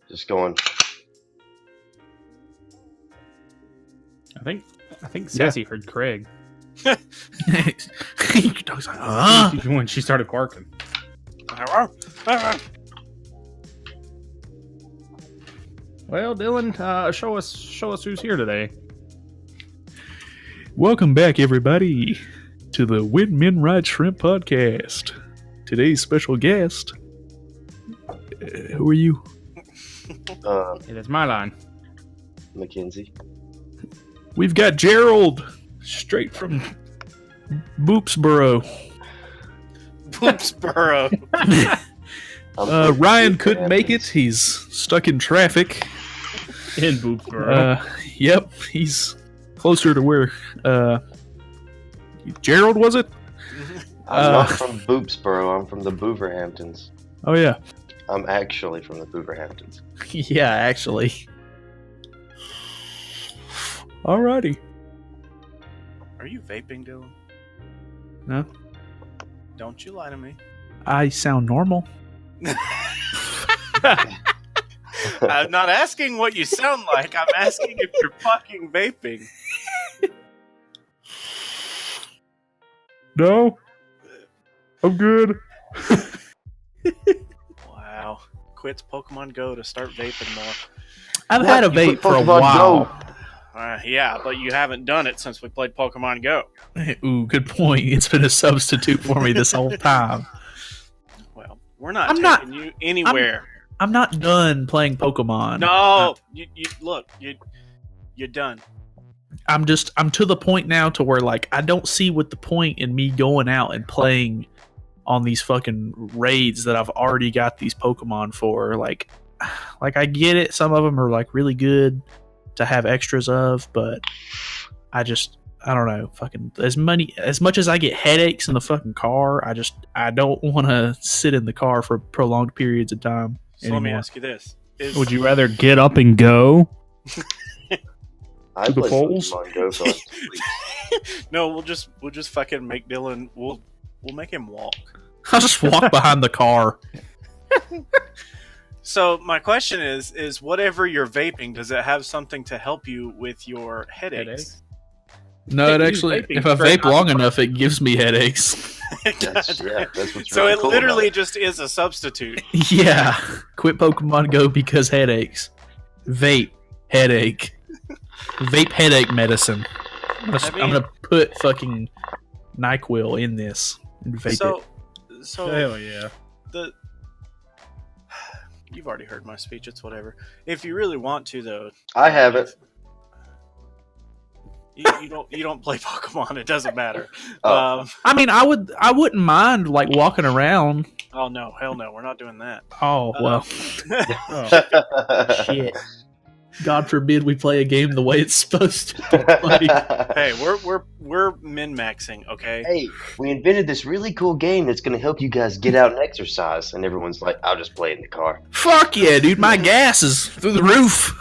Just going. I think Sassy heard Craig Dog's like, when she started barking. Well, Dylan, show us who's here today. Welcome back, everybody, to the When Men Ride Shrimp podcast. Today's special guest. Who are you? Hey, that's my line. MacKenzie. We've got Gerald, straight from Boopsboro. Boopsboro. Ryan couldn't make it. He's stuck in traffic. In Boopsboro. Yep, he's closer to where Gerald, was it? I'm not from Boopsboro. I'm from the Booverhamptons. Oh, yeah. I'm actually from the Booverhamptons. Yeah, actually. Alrighty. Are you vaping, Dylan? No. Don't you lie to me. I sound normal. I'm not asking what you sound like. I'm asking if you're fucking vaping. No. I'm good. Wow. Quits Pokemon Go to start vaping more. I've had a vape for a Pokemon while. Go. Yeah, but you haven't done it since we played Pokemon Go. Ooh, good point. It's been a substitute for me this whole time. Well, we're not taking you anywhere. I'm not done playing Pokemon. No, you're done. I'm to the point now to where, like, I don't see what the point in me going out and playing on these fucking raids that I've already got these Pokemon for. Like I get it. Some of them are like really good to have extras of, but I don't know. Fucking as much as I get headaches in the fucking car, I don't want to sit in the car for prolonged periods of time. So let me ask you this: Would you rather get up and go? I To the play polls? Pokemon Go so I can sleep. No, we'll just fucking make Dylan. We'll make him walk. I'll just walk behind the car. So my question is whatever you're vaping, does it have something to help you with your headaches? No, it He's actually, vaping if I straight vape long enough, it gives me headaches. That's what's So really it cool literally about just is a substitute. Yeah. Quit Pokemon Go because headaches. Vape. Headache. Vape headache medicine. I'm gonna put fucking NyQuil in this and vape it. So Hell yeah. You've already heard my speech. It's whatever. If you really want to, though, I have it. you don't play Pokemon. It doesn't matter. Oh. I mean, I wouldn't mind like walking around. Oh no, hell no, we're not doing that. Oh well, Oh. shit. God forbid we play a game the way it's supposed to be played. Hey, we're min-maxing, okay? Hey, we invented this really cool game that's going to help you guys get out and exercise. And everyone's like, I'll just play it in the car. Fuck yeah, dude! My gas is through the roof.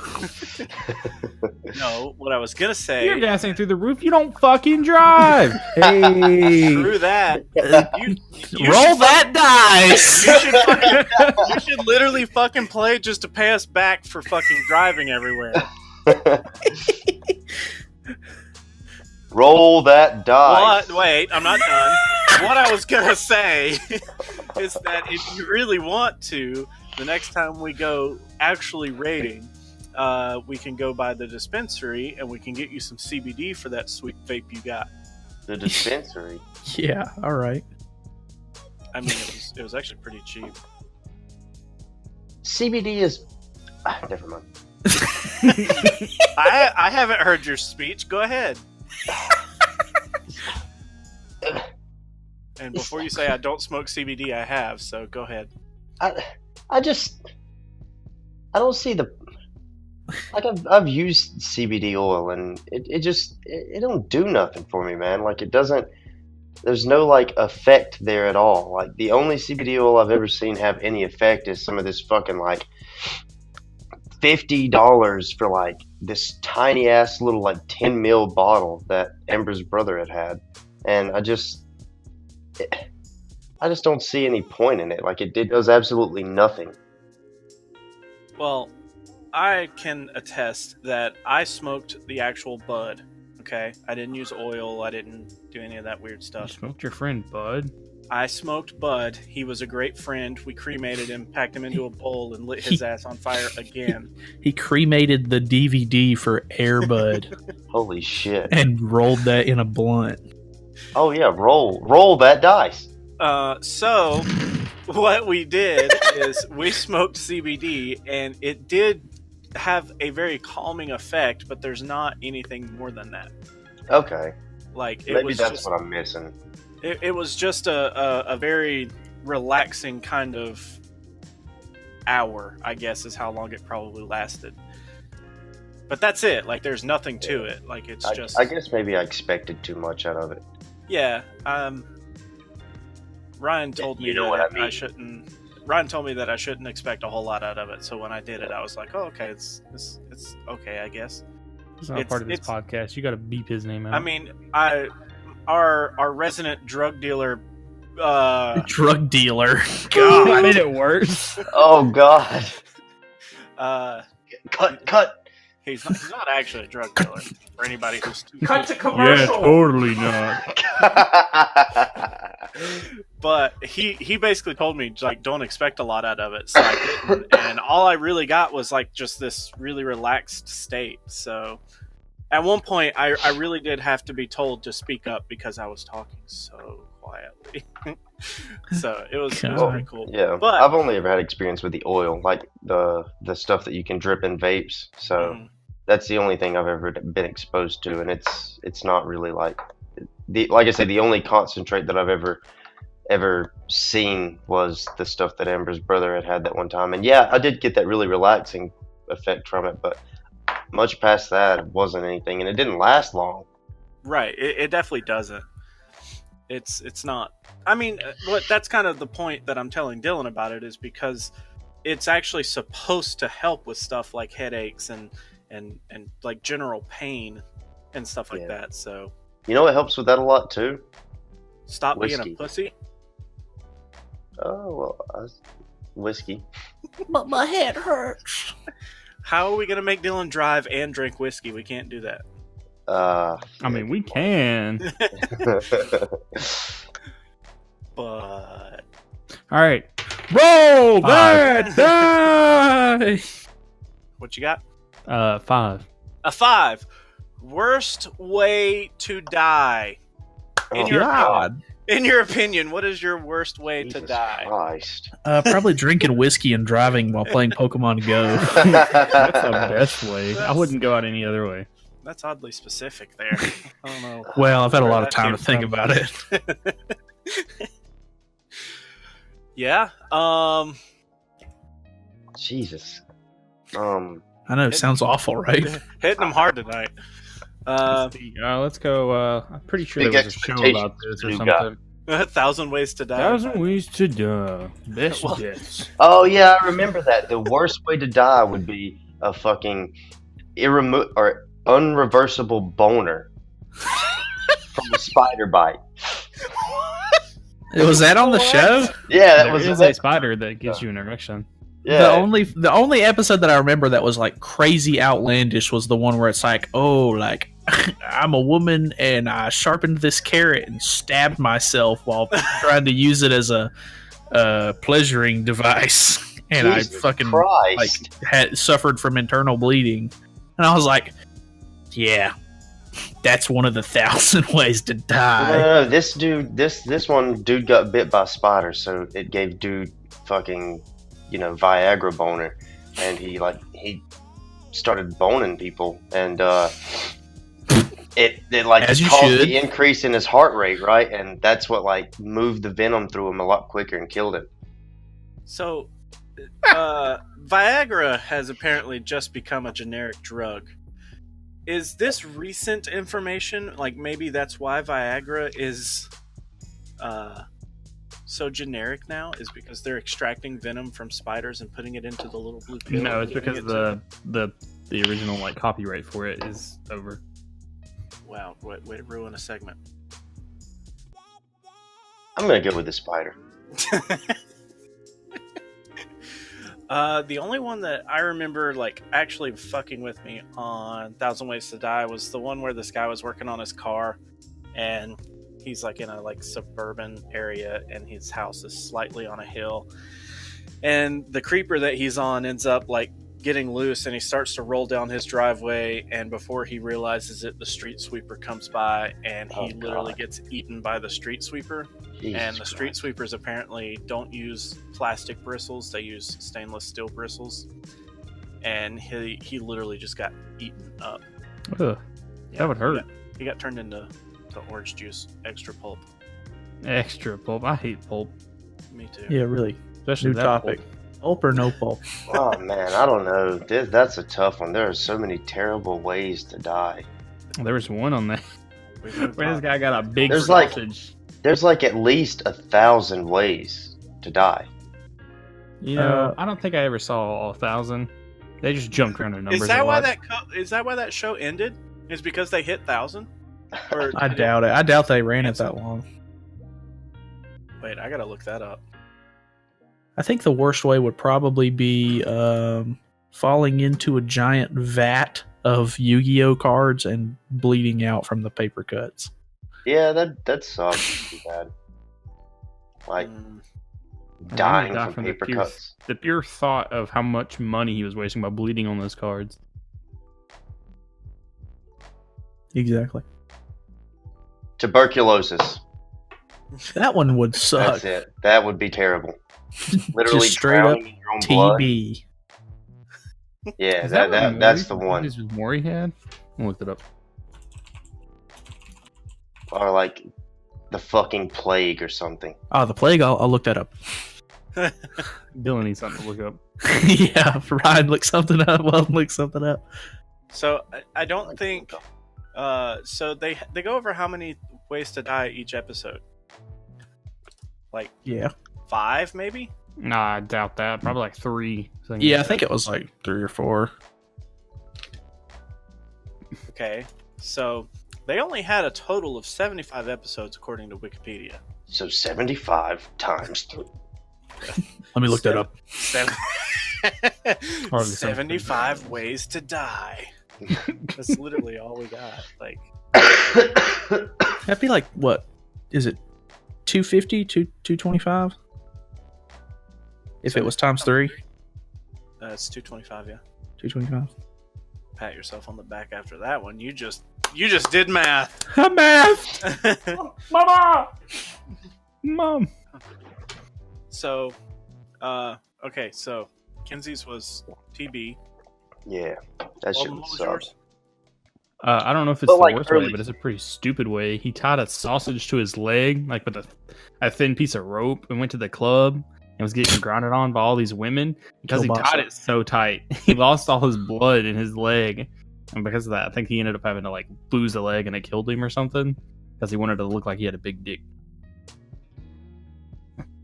No, what I was gonna say. You're gassing through the roof. You don't fucking drive. Hey, Screw that. You roll should that dice. You should literally fucking play just to pay us back for fucking driving everywhere. Roll that dice. What? Wait, I'm not done. What I was gonna say is that if you really want to, the next time we go actually raiding, we can go by the dispensary and we can get you some CBD for that sweet vape you got. The dispensary. Yeah, all right. I mean, it was actually pretty cheap. CBD is... never mind. I haven't heard your speech. Go ahead. And before you say I don't smoke CBD, I have. So go ahead. I don't see the... Like, I've used CBD oil, and it don't do nothing for me, man. Like, it doesn't... There's no, like, effect there at all. Like, the only CBD oil I've ever seen have any effect is some of this fucking, like, $50 for, like, this tiny-ass little, like, 10 ml bottle that Amber's brother had. And I just don't see any point in it. Like, it does absolutely nothing. Well, I can attest that I smoked the actual bud. Okay, I didn't use oil. I didn't do any of that weird You stuff. smoked your friend, bud. I smoked bud. He was a great friend. We cremated him, packed him into a bowl, and lit his ass on fire again. He cremated the DVD for Airbud Holy shit. and rolled that in a blunt. Oh yeah, roll that dice. So what we did is we smoked CBD, and it did have a very calming effect, but there's not anything more than that. Okay. Like it Maybe was that's just, what I'm missing. it was just a very relaxing kind of hour, I guess, is how long it probably lasted. But that's it. Like there's nothing to it. Like it's just. I guess maybe I expected too much out of it. Yeah. Ryan told me You know that what I mean. I shouldn't. Ryan told me that I shouldn't expect a whole lot out of it. So when I did it, I was like, "Oh, okay, it's okay, I guess." He's not part of this podcast. You got to beep his name out. I mean, our resident drug dealer. Drug dealer. God, made it worse. Oh god. Cut. Cut. He's not actually a drug dealer. For anybody who's too Cut to Yeah, commercial. totally not. But he basically told me like don't expect a lot out of it, so I didn't, and all I really got was like just this really relaxed state. So at one point I really did have to be told to speak up because I was talking so quietly. So it was pretty cool. Yeah, But I've only ever had experience with the oil, like the stuff that you can drip in vapes. So that's the only thing I've ever been exposed to, and it's not really like like I said, the only concentrate that I've ever seen was the stuff that Amber's brother had that one time. And yeah, I did get that really relaxing effect from it, but much past that, it wasn't anything, and it didn't last long. right, it definitely doesn't. It's not. I mean, that's kind of the point that I'm telling Dylan about it, is because it's actually supposed to help with stuff like headaches and like general pain and stuff like that. So You know what helps with that a lot too? stop being Whiskey. a pussy. Oh well, whiskey. But my head hurts. How are we gonna make Dylan drive and drink whiskey? We can't do that. I mean, we can. But All right. Roll Five. that die. what you got? 5. A 5. Worst way to die. Oh, God. In your opinion, what is your worst way to Jesus die? Christ. Probably drinking whiskey and driving while playing Pokemon Go. That's the best way. I wouldn't go out any other way. That's oddly specific there. I don't know. Well, I've had a Where lot of that time came to think from. about it. Yeah. Jesus. I know, it sounds awful, right? Hitting them hard tonight. Let's go. I'm pretty sure Big there was a show expectations about this or you something. 1,000 ways to die. 1,000 ways to die. Best Well- deaths. Oh yeah, I remember that. The worst way to die would be a fucking unreversible boner from a spider bite. Was that on the show? Yeah, that There was is a spider that gives you an erection. yeah. The only episode that I remember that was like crazy outlandish was the one where it's like, oh, like I'm a woman and I sharpened this carrot and stabbed myself while trying to use it as a pleasuring device, and Jesus I fucking Christ. like had suffered from internal bleeding, and I was like, yeah, that's one of the 1,000 ways to die. No, this dude, this one dude got bit by spiders, so it gave dude fucking, Viagra boner, and he started boning people, and it As you caused should. the increase in his heart rate, right, and that's what moved the venom through him a lot quicker and killed him. So, Viagra has apparently just become a generic drug. Is this recent information? Like, maybe that's why Viagra is so generic now? Is because they're extracting venom from spiders and putting it into the little blue pill? No, and it's giving because it to the original copyright for it is over. Wow, way to ruin a segment. I'm gonna go with the spider. The only one that I remember like actually fucking with me on Thousand Ways to Die was the one where this guy was working on his car, and he's like in a like suburban area, and his house is slightly on a hill, and the creeper that he's on ends up like getting loose, and he starts to roll down his driveway, and before he realizes it, the street sweeper comes by, and he literally gets eaten by the street sweeper. Jesus And the Christ. street sweepers apparently don't use plastic bristles; they use stainless steel bristles. And he literally just got eaten up. Ugh, that would hurt. He got turned into orange juice, extra pulp. Extra pulp. I hate pulp. Me too. Yeah, really. Especially New that topic. Pulp or no pulp? Oh man, I don't know. That's a tough one. There are so many terrible ways to die. Pulp. There was one on that We've moved where this on. guy got a big There's like- sausage. There's like at least 1,000 ways to die. You know, I don't think I ever saw all 1,000. They just jumped around the numbers. Is that a why lot. is that why that show ended? Is because they hit 1,000? Or I doubt it. I doubt they ran it that long. Wait, I gotta look that up. I think the worst way would probably be falling into a giant vat of Yu-Gi-Oh cards and bleeding out from the paper cuts. Yeah, that sucks. Too bad. Like Mm, dying die from the paper pure, cuts. the pure thought of how much money he was wasting by bleeding on those cards. Exactly. Tuberculosis. That one would suck. That's it. That would be terrible. Literally Just straight up drowning in your own blood. TB. Yeah, Is that what that's the Maury- one. This was Maury had? I looked it up. Or like the fucking plague or something. Oh, the plague. I'll look that up. Dylan needs something to look up. Yeah, Ryan, look something up. Well, look something up. So I don't think. So they go over how many ways to die each episode. Like Yeah. 5, maybe. Nah, I doubt that. Probably like 3. things. Yeah, I think it was like 3 or 4. Okay, so they only had a total of 75 episodes according to Wikipedia. So 75 times 3. Let me look that up. Hardly 75 ways to die. That's literally all we got. Like, That'd be like, what? Is it 250? 225? If it was times 3? it's 225. Yeah. 225. Pat yourself on the back after that one. You just did math. Math! Mama! Mom! So, okay. So, Kenzie's was TB. Yeah, that shit What would was suck. yours? I don't know if it's But, the like, worst way, early- but it's a pretty stupid way. He tied a sausage to his leg, like with a thin piece of rope, and went to the club and was getting grinded on by all these women because he Kielbasa. tied it so tight. He lost all his blood in his leg, and because of that, I think he ended up having to like lose the leg, and it killed him or something because he wanted to look like he had a big dick.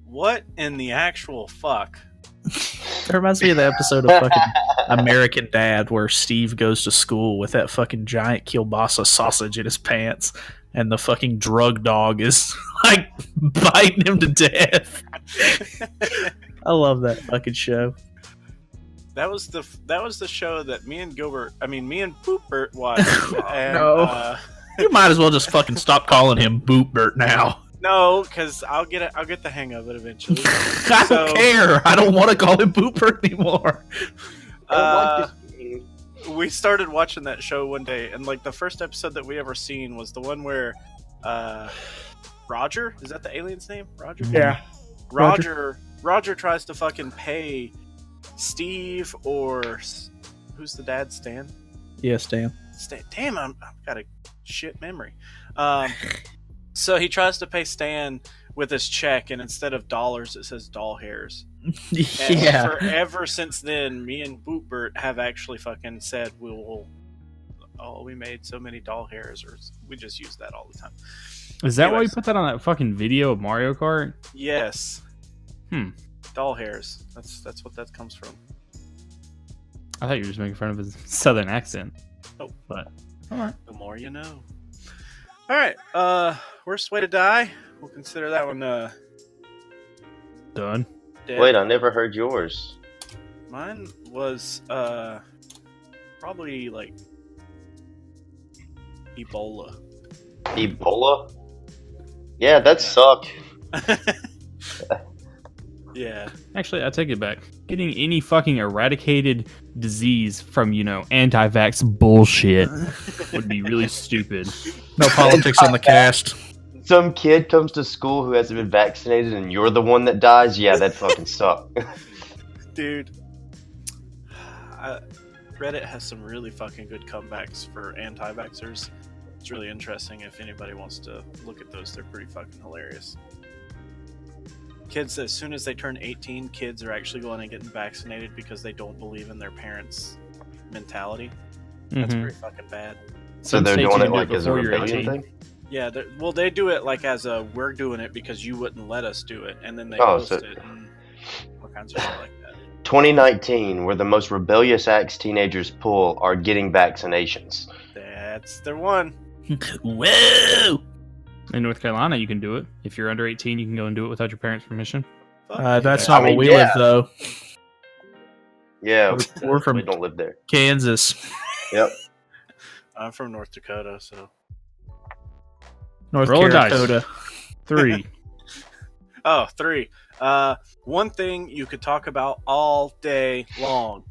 What in the actual fuck? That reminds me of the episode of fucking American Dad where Steve goes to school with that fucking giant kielbasa sausage in his pants and the fucking drug dog is like biting him to death. I love that fucking show. That was the show that me and Boopert watched. And, no. You might as well just fucking stop calling him Boopbert now. no, because I'll get the hang of it eventually. I don't So- care. I don't want to call him Boopbert anymore. I don't like this game. We started watching that show one day, and like the first episode that we ever seen was the one where Roger, is that the alien's name? Roger? Yeah. Roger tries to fucking pay Steve or who's the dad? Stan? Yes, Dan. Stan. Damn, I've got a shit memory. So he tries to pay Stan with his check, and instead of dollars, it says doll hairs. And Yeah. forever since then, me and Boopbert have actually fucking said we made so many doll hairs, or we just use that all the time. Is that why you Anyways. put that on that fucking video of Mario Kart? Yes. Hmm. Doll hairs. That's what that comes from. I thought you were just making fun of his southern accent. Oh. But alright. The more you know. Alright, worst way to die. We'll consider that one Done. dead. Wait, I never heard yours. Mine was probably like Ebola. Ebola? Yeah, that sucked. Yeah. Actually, I take it back. Getting any fucking eradicated disease from, anti-vax bullshit would be really stupid. No politics on the cast. Some kid comes to school who hasn't been vaccinated and you're the one that dies? Yeah, that fucking sucked. Dude. Reddit has some really fucking good comebacks for anti-vaxxers. It's really interesting if anybody wants to look at those. They're pretty fucking hilarious. Kids, as soon as they turn 18, kids are actually going and getting vaccinated because they don't believe in their parents' mentality. That's pretty fucking bad. So they're doing it like as a rebellion thing? Yeah, well, they do it like as a, we're doing it because you wouldn't let us do it, and then they post it and all kinds of shit like that. 2019, where the most rebellious acts teenagers pull are getting vaccinations. That's the one. Whoa! In North Carolina, you can do it. If you're under 18, you can go and do it without your parents' permission. That's not where we live, though. Yeah, We're from we don't live there. Kansas. Yep. I'm from North Dakota, so. North Roll a dice. Dakota. 3. Oh, 3. One thing you could talk about all day long.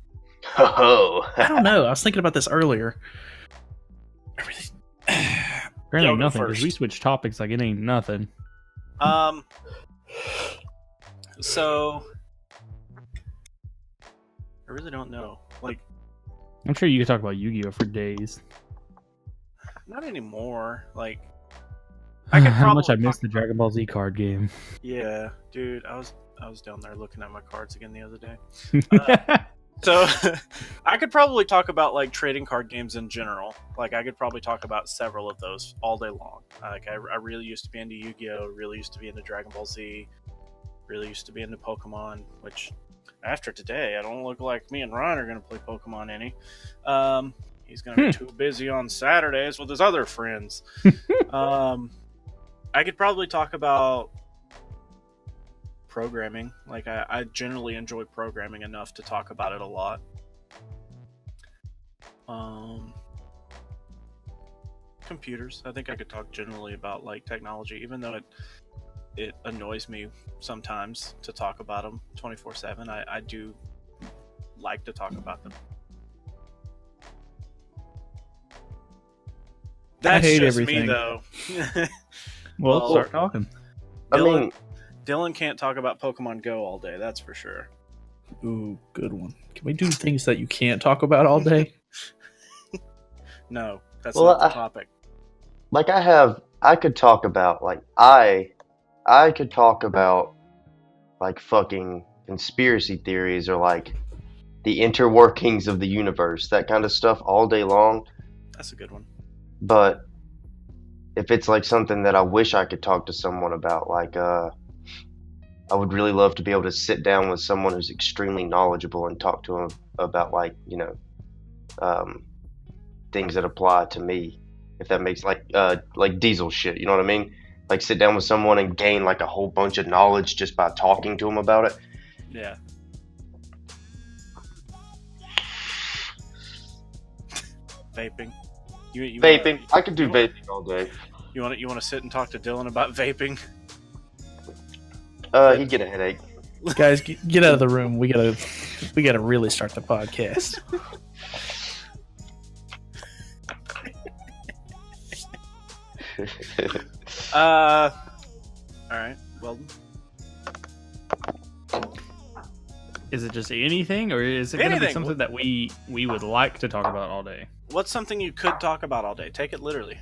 Oh. I don't know. I was thinking about this earlier. Apparently Yo, go nothing, because first. we switch topics like it ain't nothing. So I really don't know. Like, I'm sure you could talk about Yu-Gi-Oh! For days. not anymore. Like, I could How much I probably missed the talk Dragon Ball Z card game. Yeah, dude, I was down there looking at my cards again the other day. So I could probably talk about like trading card games in general. Like, I could probably talk about several of those all day long. Like, I really used to be into Yu-Gi-Oh! Really used to be into Dragon Ball Z. Really used to be into Pokemon. Which, after today, I don't look like me and Ryan are going to play Pokemon any. He's going to be too busy on Saturdays with his other friends. I could probably talk about programming. Like, I generally enjoy programming enough to talk about it a lot. Computers. I think I could talk generally about like technology, even though it annoys me sometimes to talk about them 24/7. I do like to talk about them. That's hate just everything. me, though. Well, start talking. I mean, Dylan can't talk about Pokemon Go all day, that's for sure. Ooh, good one. Can we do things that you can't talk about all day? No, that's Well, not the topic. like I could talk about, like, I could talk about, like, fucking conspiracy theories or, like, the interworkings of the universe, that kind of stuff all day long. That's a good one. But if it's, like, something that I wish I could talk to someone about, like, I would really love to be able to sit down with someone who's extremely knowledgeable and talk to them about, like, things that apply to me, if that makes, like diesel shit, you know what I mean? Like, sit down with someone and gain, like, a whole bunch of knowledge just by talking to them about it. Yeah. Vaping. You Vaping. I could do vaping all day. You want to sit and talk to Dylan about vaping? He'd get a headache. Guys, get out of the room. We gotta really start the podcast. All right. Well, Is it just anything, or is it going to be Anything. something that we would like to talk about all day? what's something you could talk about all day? Take it literally.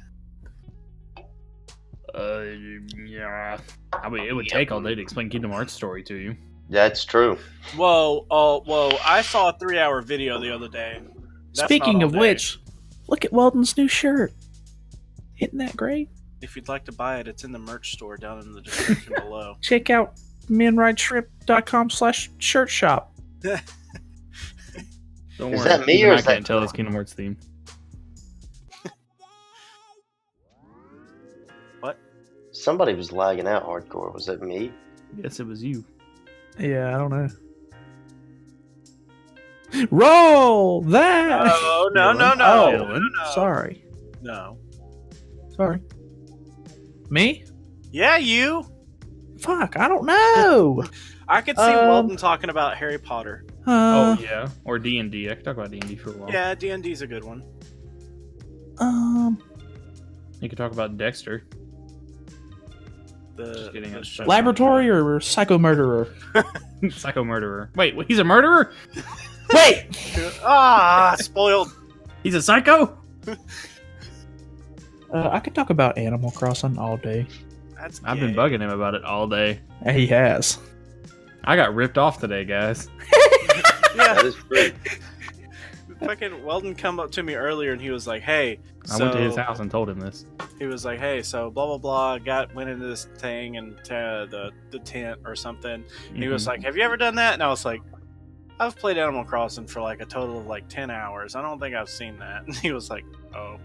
Yeah. I mean, it would take all day to explain Kingdom Hearts story to you. That's true. Whoa! I saw a 3-hour video the other day. That's Speaking not all of day. which, look at Weldon's new shirt. Isn't that great? If you'd like to buy it, it's in the merch store down in the description below. Check out menrideshrimp.com/shirt shop. Don't Is worry. that me even or I is that can't tell it's Kingdom Hearts theme. Somebody was lagging out hardcore. Was that me? Yes, it was you. Yeah, I don't know. Roll that. Oh no no no Oh, no no. sorry. No. Sorry. Me? Yeah, you. Fuck, I don't know. I could see Weldon talking about Harry Potter. Oh yeah, or D&D. I could talk about D&D for a while. Yeah, D&D's a good one. You could talk about Dexter. The kidding, the it's show. Laboratory or psycho murderer? Psycho murderer. Wait, he's a murderer? Wait. Spoiled. He's a psycho? I could talk about Animal Crossing all day. That's I've been gay. bugging him about it all day. He has. I got ripped off today, guys. Yeah, That is true. fucking Weldon come up to me earlier and he was like, "Hey." I went to his house and told him this. He was like, "Hey, so blah blah blah, went into this thing and the tent or something." He was like, "Have you ever done that?" And I was like, "I've played Animal Crossing for like a total of like 10 hours. I don't think I've seen that." And he was like, "Oh,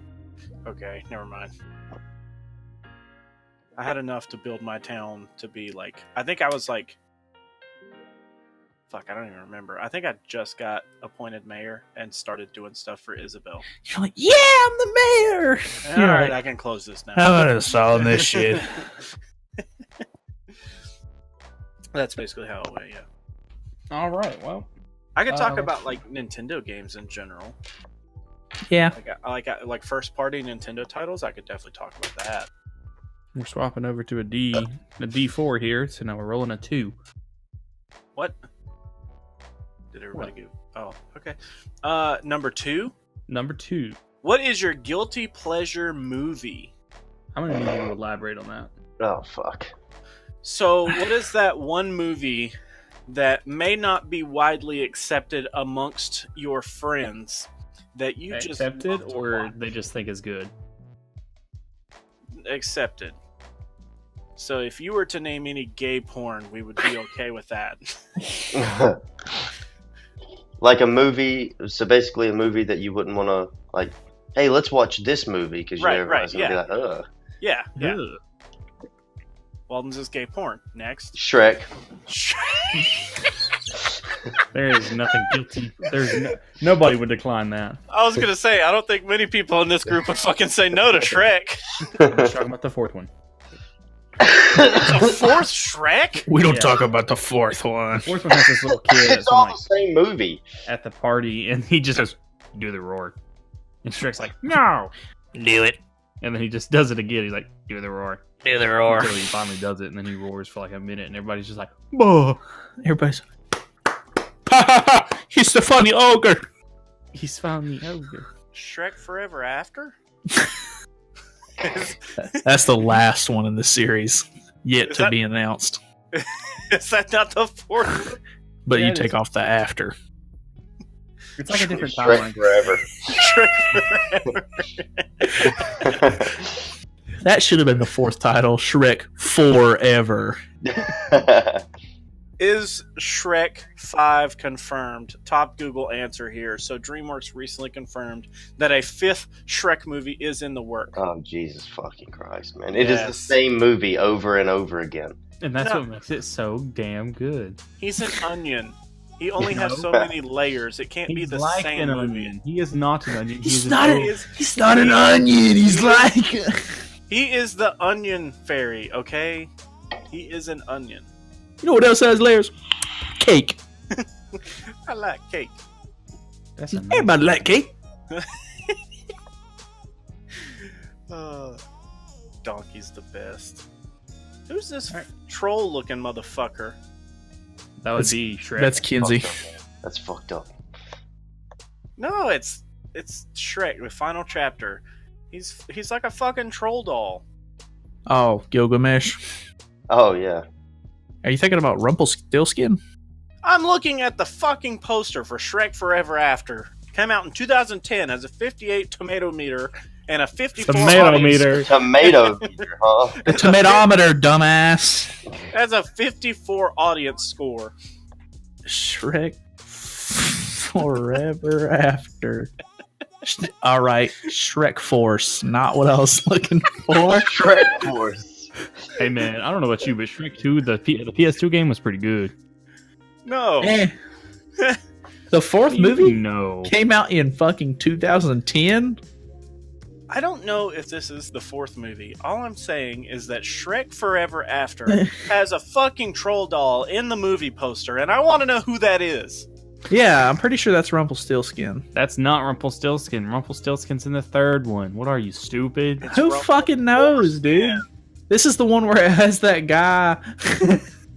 okay, never mind." I had enough to build my town to be like, I think I was like, fuck, I don't even remember. I think I just got appointed mayor and started doing stuff for Isabel. You're like, yeah, I'm the mayor. All You're right, like, I can close this now. I'm gonna solve this shit. That's basically how it went. Yeah, All right, well. I could talk let's about see. like Nintendo games in general. Yeah. Like first party Nintendo titles. I could definitely talk about that. We're swapping over to a D4 here, so now we're rolling a 2. What? Did everybody go? Oh, okay. Number 2. Number 2. What is your guilty pleasure movie? I'm gonna need you to elaborate on that. Oh fuck. So, what is that one movie that may not be widely accepted amongst your friends that you just Accepted, love to or watch? they just think is good? Accepted. So, if you were to name any gay porn, we would be okay with that. Like a movie, so basically a movie that you wouldn't want to, like, hey, let's watch this movie, because Right, everybody's right, going to be like, ugh. Yeah, yeah. Ugh. Walden's is gay porn. Next. Shrek. There is nothing guilty. Nobody would decline that. I was gonna say, I don't think many people in this group would fucking say no to Shrek. I'm just talking about the 4th one. The fourth Shrek? We don't Yeah. talk about the fourth one. The 4th one has this little kid It's that's all like, the same movie. at the party, and he just goes, "Do the roar," and Shrek's like, "No," Do it. and then he just does it again. He's like, "Do the roar," Do the roar. until he finally does it, and then he roars for like a minute, and everybody's just like, "Bah." Everybody's ha ha ha! He's the funny ogre. He's finally over. Shrek Forever After? That's the last one in the series yet Is to that- be announced. Is that not the fourth? But Yeah, you it take is. off the after. It's like a different Shrek timeline. forever. Shrek Forever. That should have been the fourth title. Shrek Forever. Is Shrek 5 confirmed? Top Google answer here. So DreamWorks recently confirmed that a 5th Shrek movie is in the work. Oh, Jesus fucking Christ, man. It is the Yes. same movie over and over again. And that's No. what makes it so damn good. He's an onion. He only has No. so many layers. It can't be He's the like same an movie. onion. He is not an onion. He's an not ogre. an- He is, He's not an onion. He's like. he is the onion fairy, okay? He is an onion. You know what else has layers? Cake. I like cake. That's a nice- Everybody like cake. Donkey's the best. Who's this troll-looking motherfucker? That would be Shrek. That's Kinsey. Fucked up, man. That's fucked up. No, it's Shrek, the final chapter. He's like a fucking troll doll. Oh, Gilgamesh. Oh, yeah. Are you thinking about Rumpelstiltskin? I'm looking at the fucking poster for Shrek Forever After. Came out in 2010, has a 58 tomato meter and a 54 Tomato audience- meter. Tomato meter, huh? The tomatometer, dumbass. Has a 54 audience score. Shrek Forever After. All right, Shrek Force. Not what I was looking for. Shrek Force. Hey man, I don't know about you, but Shrek 2, the PS2 game was pretty good. No. Eh. The fourth movie No. came out in fucking 2010. I don't know if this is the fourth movie. All I'm saying is that Shrek Forever After has a fucking troll doll in the movie poster, and I want to know who that is. Yeah, I'm pretty sure that's Rumpelstiltskin. That's not Rumpelstiltskin. Rumpelstiltskin's in the third one. What are you, stupid? It's Who Rumpel- fucking knows, dude? Yeah. This is the one where it has that guy,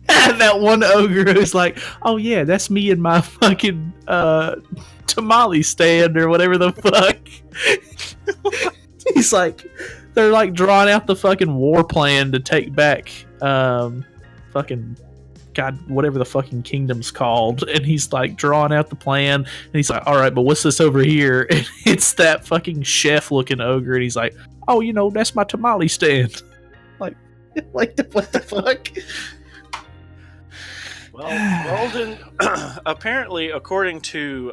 that one ogre who's like, "Oh yeah, that's me and my fucking tamale stand or whatever the fuck." He's like, they're like drawing out the fucking war plan to take back, fucking. God, whatever the fucking kingdom's called, and he's like drawing out the plan, and he's like, all right, but what's this over here? And it's that fucking chef looking ogre, and he's like, oh, you know, that's my tamale stand. Like what the fuck? Well, Walden, apparently, according to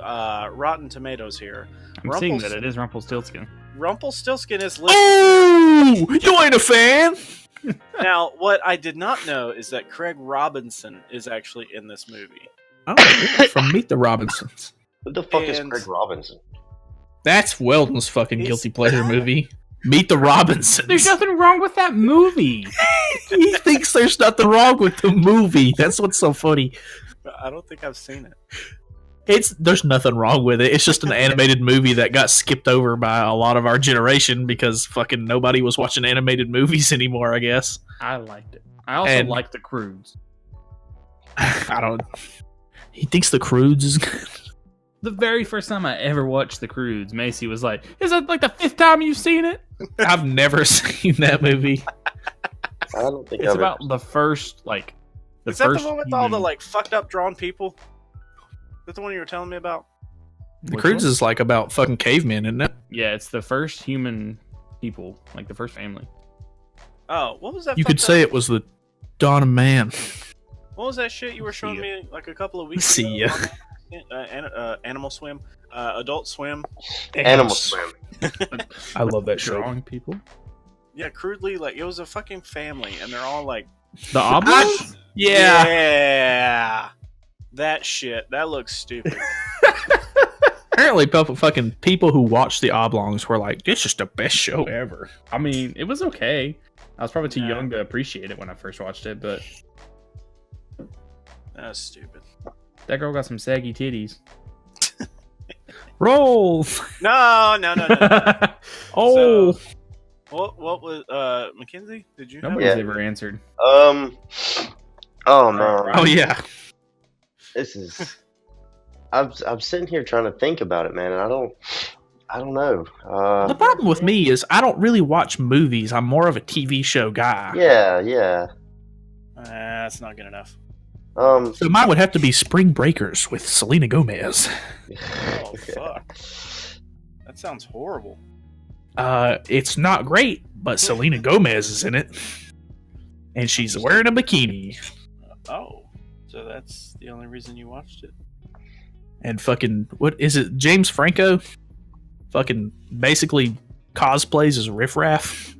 Rotten Tomatoes here, I'm seeing that it is Rumpelstiltskin. Rumpelstiltskin is listed. Oh, you ain't a fan? Now, what I did not know is that Craig Robinson is actually in this movie. Oh, from Meet the Robinsons. Who the fuck is And- Craig Robinson? That's Weldon's fucking He's- guilty pleasure movie. Meet the Robinsons. There's nothing wrong with that movie. He thinks there's nothing wrong with the movie. That's what's so funny. I don't think I've seen it. There's nothing wrong with it. It's just an animated movie that got skipped over by a lot of our generation because fucking nobody was watching animated movies anymore, I guess. I liked it. I also And- liked The Croods. I don't. He thinks The Croods is good. The very first time I ever watched The Croods, Macy was like, "Is that like the fifth time you've seen it?" I've never seen that movie. I don't think It's I've about the first, like, Is that first the one with all the human- like fucked up drawn people? Is that the one you were telling me about? The Which Croods one? is like about fucking cavemen, isn't it? Yeah, it's the first human people, like the first family. Oh, what was that? You could fucked say up- it was the Dawn of Man. What was that shit you were showing See me like a couple of weeks See ago? ya. Animal Swim, Adult Swim. Animal Swim. I love that show. Drawing people. Yeah, crudely, like it was a fucking family, and they're all like, The oblongs? Yeah. yeah, that shit. That looks stupid. Apparently, fucking people who watched the Oblongs were like, "This is the best show ever." I mean, it was okay. I was probably too Yeah. young to appreciate it when I first watched it, but That's stupid. that girl got some saggy titties. Roll. No. Oh, So, what was MacKenzie? Did you? Have Nobody's Yeah. ever answered. Oh no, oh yeah. this is. I'm sitting here trying to think about it, man, and I don't know. The problem with me is I don't really watch movies. I'm more of a TV show guy. Yeah. That's not good enough. So mine would have to be Spring Breakers with Selena Gomez. Oh fuck. That sounds horrible. It's not great, but Selena Gomez is in it, and she's wearing a bikini. Oh, so that's the only reason you watched it. And fucking what is it? James Franco, fucking basically cosplays as Riff Raff.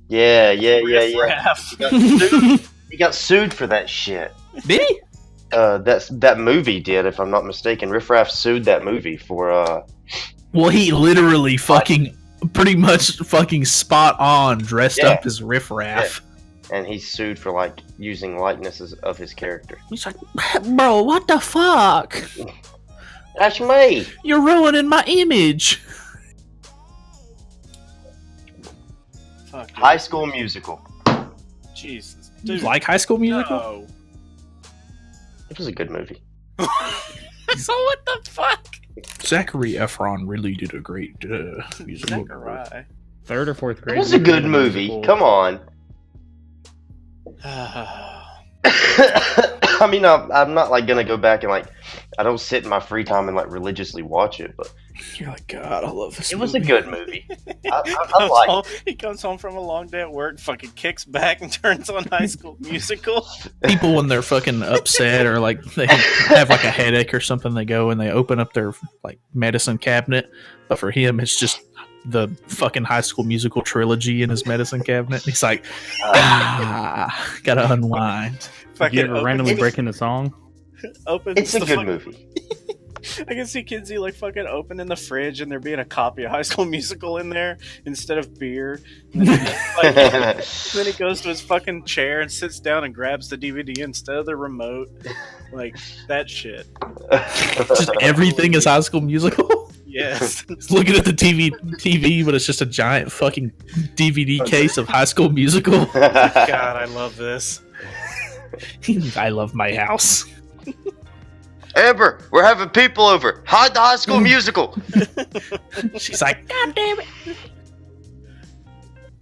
Yeah. Riff-raff. He got sued for that shit. Did he? That movie did, if I'm not mistaken. Riff Raff sued that movie for Well, he literally fucking pretty much fucking spot on dressed Yeah. up as Riff Raff. and he sued for like using likenesses of his character. He's like, bro, what the fuck? That's me. You're ruining my image. Fuck. dude. High School Musical. Jesus. You Dude, like High School Musical? no. It was a good movie. So what the fuck? Zachary Efron really did a great musical. Zachariah. Third or fourth It grade. was a good movie. Come on. I mean, I'm not like gonna go back and like, I don't sit in my free time and like religiously watch it, but You're like, God, I love this it movie. was a good movie. I Comes like. home- he comes home from a long day at work, fucking kicks back and turns on High School Musical. People when they're fucking upset or like they have like a headache or something, they go and they open up their like medicine cabinet. But for him, it's just the fucking High School Musical trilogy in his medicine cabinet. He's like, gotta unwind. Did Fucking you ever randomly It's- break into song? opens It's a the good fuck- movie. I can see Kinsey like fucking opening the fridge and there being a copy of High School Musical in there instead of beer. And then he goes to his fucking chair and sits down and grabs the DVD instead of the remote. Like that shit. Just everything is High School Musical. Yes. Just looking at the TV, but it's just a giant fucking DVD case of High School Musical. God, I love this. I love my house. Amber, we're having people over. Hide the High School Musical. She's like, God damn it.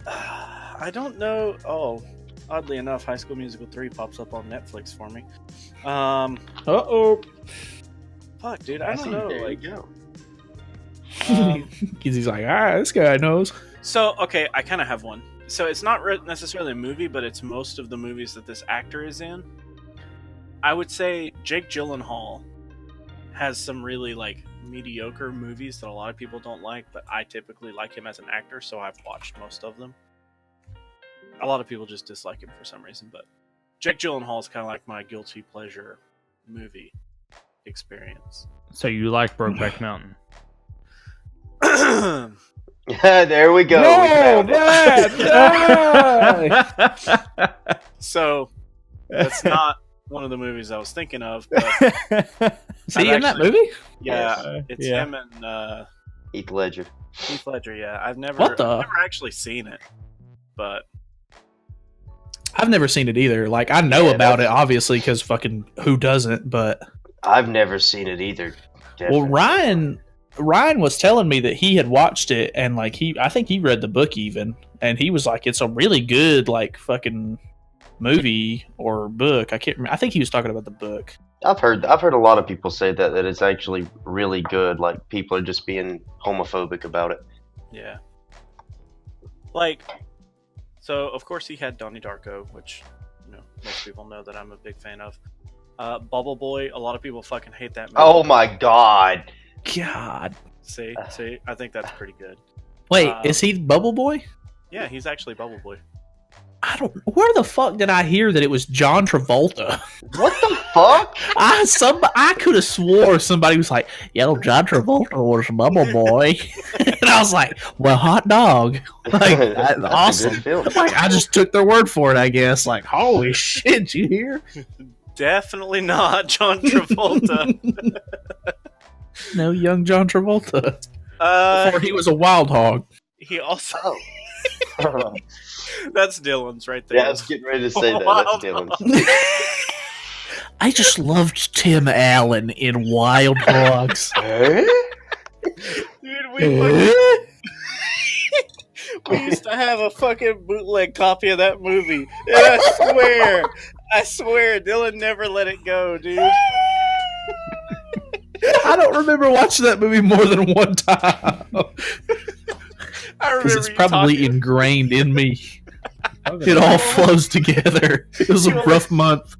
I don't know. Oh, oddly enough, High School Musical 3 pops up on Netflix for me. Uh-oh. Fuck, dude, I don't know. There Like, you go. He's like, all right, this guy knows. So, okay, I kind of have one. So it's not necessarily a movie, but it's most of the movies that this actor is in. I would say Jake Gyllenhaal has some really, like, mediocre movies that a lot of people don't like, but I typically like him as an actor, so I've watched most of them. A lot of people just dislike him for some reason, but Jake Gyllenhaal is kind of like my guilty pleasure movie experience. So you like Brokeback Mountain? There we go. We found it. So that's not one of the movies I was thinking of. But Is he in that movie? yeah, it's Yeah. him and Heath Ledger. Heath Ledger. Yeah, I've never actually seen it, but I've never seen it either. Like, I know about it, obviously, because fucking who doesn't, but... I've never seen it either. Well, Definitely. Ryan was telling me that he had watched it, and, like, I think he read the book even, and he was like, it's a really good, like, fucking movie or book. I can't remember. I think he was talking about the book. I've heard a lot of people say that it's actually really good. Like, people are just being homophobic about it. yeah, like, so of course he had Donnie Darko, which most people know that I'm a big fan of. Bubble Boy, a lot of people fucking hate that movie. Oh my god. God. See, I think that's pretty good. Wait, is he Bubble Boy? Yeah, he's actually Bubble Boy. Where the fuck did I hear that it was John Travolta? What the fuck? I could have swore somebody was like, "Yo, John Travolta was Bubble Boy," and I was like, "Well, hot dog!" Like, that's a awesome. good film. Like, I just took their word for it, I guess. Like, holy shit, you hear? Definitely not John Travolta. No, young John Travolta. Before he was a wild hog. He also Oh. that's Dylan's right there. Yeah, I was getting ready to say that. That's Dylan's. I just loved Tim Allen in Wild Hogs. Huh? Dude, we used to have a fucking bootleg copy of that movie. And I swear, Dylan never let it go, dude. I don't remember watching that movie more than one time. I remember Because it's probably ingrained in me. It all flows together. It was a rough month.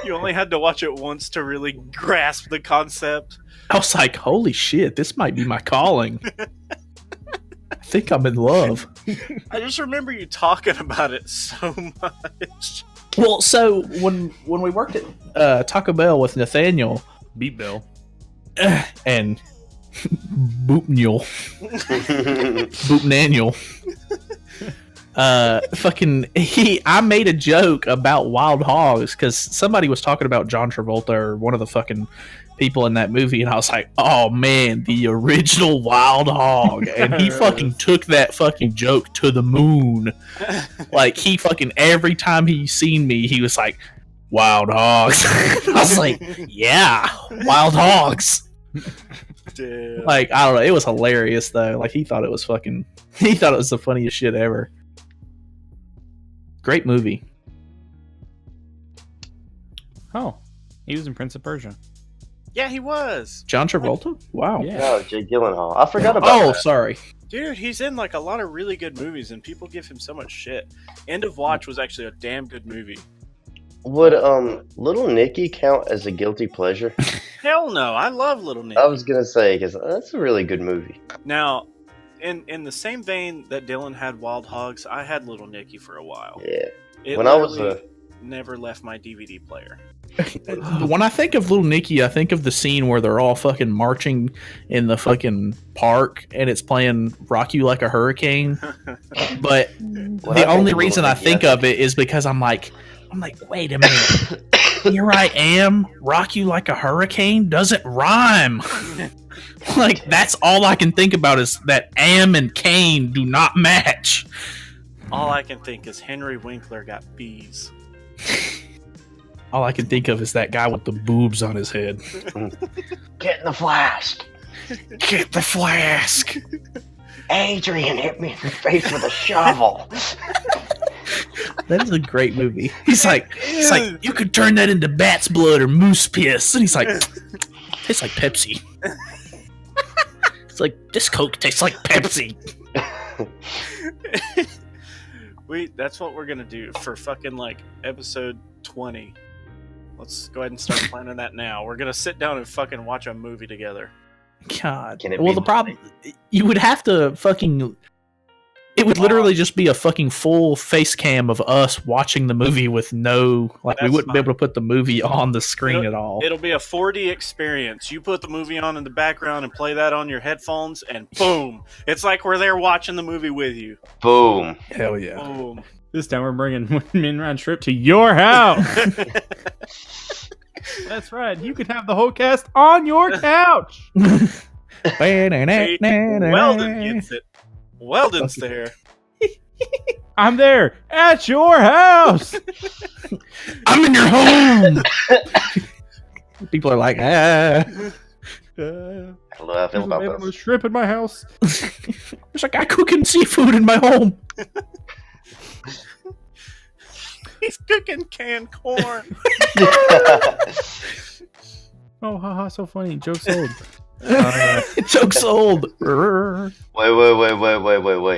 You only had to watch it once to really grasp the concept. I was like, holy shit, this might be my calling. I think I'm in love. I just remember you talking about it so much. Well, so when we worked at Taco Bell with Nathaniel Beat Bill. and Boopnul, Boopnaniel, I made a joke about wild hogs because somebody was talking about John Travolta or one of the fucking people in that movie, and I was like, oh man, the original wild hog. And he fucking took that fucking joke to the moon. Like, he fucking, every time he seen me, he was like, wild hogs. I was like, yeah, wild hogs. Dude. Like, I don't know, it was hilarious though. Like, he thought it was the funniest shit ever. Great movie. Oh, he was in Prince of Persia. Yeah, he was. John Travolta? Wow. Yeah. No, Jake Gyllenhaal. I forgot about that. Sorry. Dude, he's in like a lot of really good movies, and people give him so much shit. End of Watch was actually a damn good movie. Would Little Nicky count as a guilty pleasure? Hell no, I love Little Nicky. I was gonna say, because that's a really good movie. Now, in the same vein that Dylan had Wild Hogs, I had Little Nicky for a while. Yeah. It When I was literally never left my DVD player. When I think of Little Nicky, I think of the scene where they're all fucking marching in the fucking park and it's playing Rock You Like a Hurricane. But the only reason I think of it is because I'm like, wait a minute. Here I am, Rock You Like a Hurricane doesn't rhyme. Like, that's all I can think about is that am and cane do not match. All I can think is Henry Winkler got bees. All I can think of is that guy with the boobs on his head. Get in the flask. Get the flask. Adrian hit me in the face with a shovel. That is a great movie. He's like, you could turn that into bat's blood or moose piss. And he's like, tastes like Pepsi. It's like, this Coke tastes like Pepsi. That's what we're gonna do for fucking like episode 20. Let's go ahead and start planning that now. We're gonna sit down and fucking watch a movie together. God. Can it Well, be the problem, you would have to fucking, it would literally just be a fucking full face cam of us watching the movie with no, like, we That's wouldn't be fine. able to put the movie on the screen at all. It'll be a 4D experience. You put the movie on in the background and play that on your headphones, and boom! It's like we're there watching the movie with you. Boom. Hell yeah. Boom. This time we're bringing Min Round Trip to your house. That's right. You could have the whole cast on your couch. See, Weldon gets it. Weldon's there. I'm there at your house. I'm in your home. People are like, ah. I don't know how I feel There's about a this. shrimp in my house. There's a guy cooking seafood in my home. He's cooking canned corn. Oh, haha, so funny. Joke's old. Joke's old. Wait.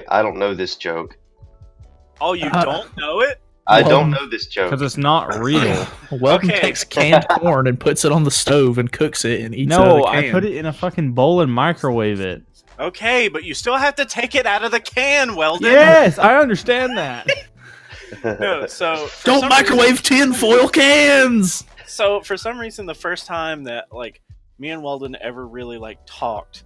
I don't know this joke. Oh, you don't know it? I don't know this joke. Because it's not real. Weldon Okay. takes canned corn and puts it on the stove and cooks it and eats it out No, of the I can. put it in a fucking bowl and microwave it. Okay, but you still have to take it out of the can, Weldon. Yes, I understand that. No, so for Don't some microwave tin foil cans. So for some reason, the first time that like me and Weldon ever really like talked,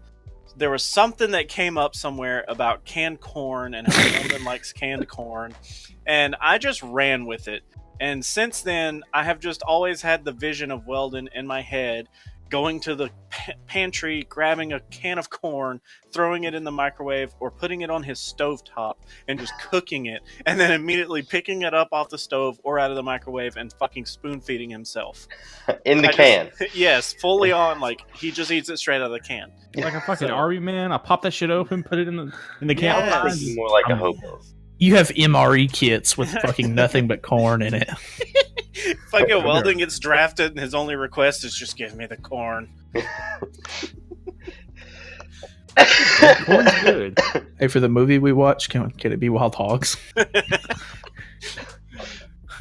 there was something that came up somewhere about canned corn and how Weldon likes canned corn, and I just ran with it. And since then, I have just always had the vision of Weldon in my head going to the pantry, grabbing a can of corn, throwing it in the microwave, or putting it on his stovetop and just cooking it, and then immediately picking it up off the stove or out of the microwave and fucking spoon feeding himself. In the can. Yes, fully on, like he just eats it straight out of the can. Like a fucking So- Arby man. I pop that shit open, put it in the can. Yes. More like a hobo. You have MRE kits with fucking nothing but corn in it. Fucking Weldon gets drafted, and his only request is just give me the corn. Corn's good. Hey, for the movie we watched, can it be Wild Hogs?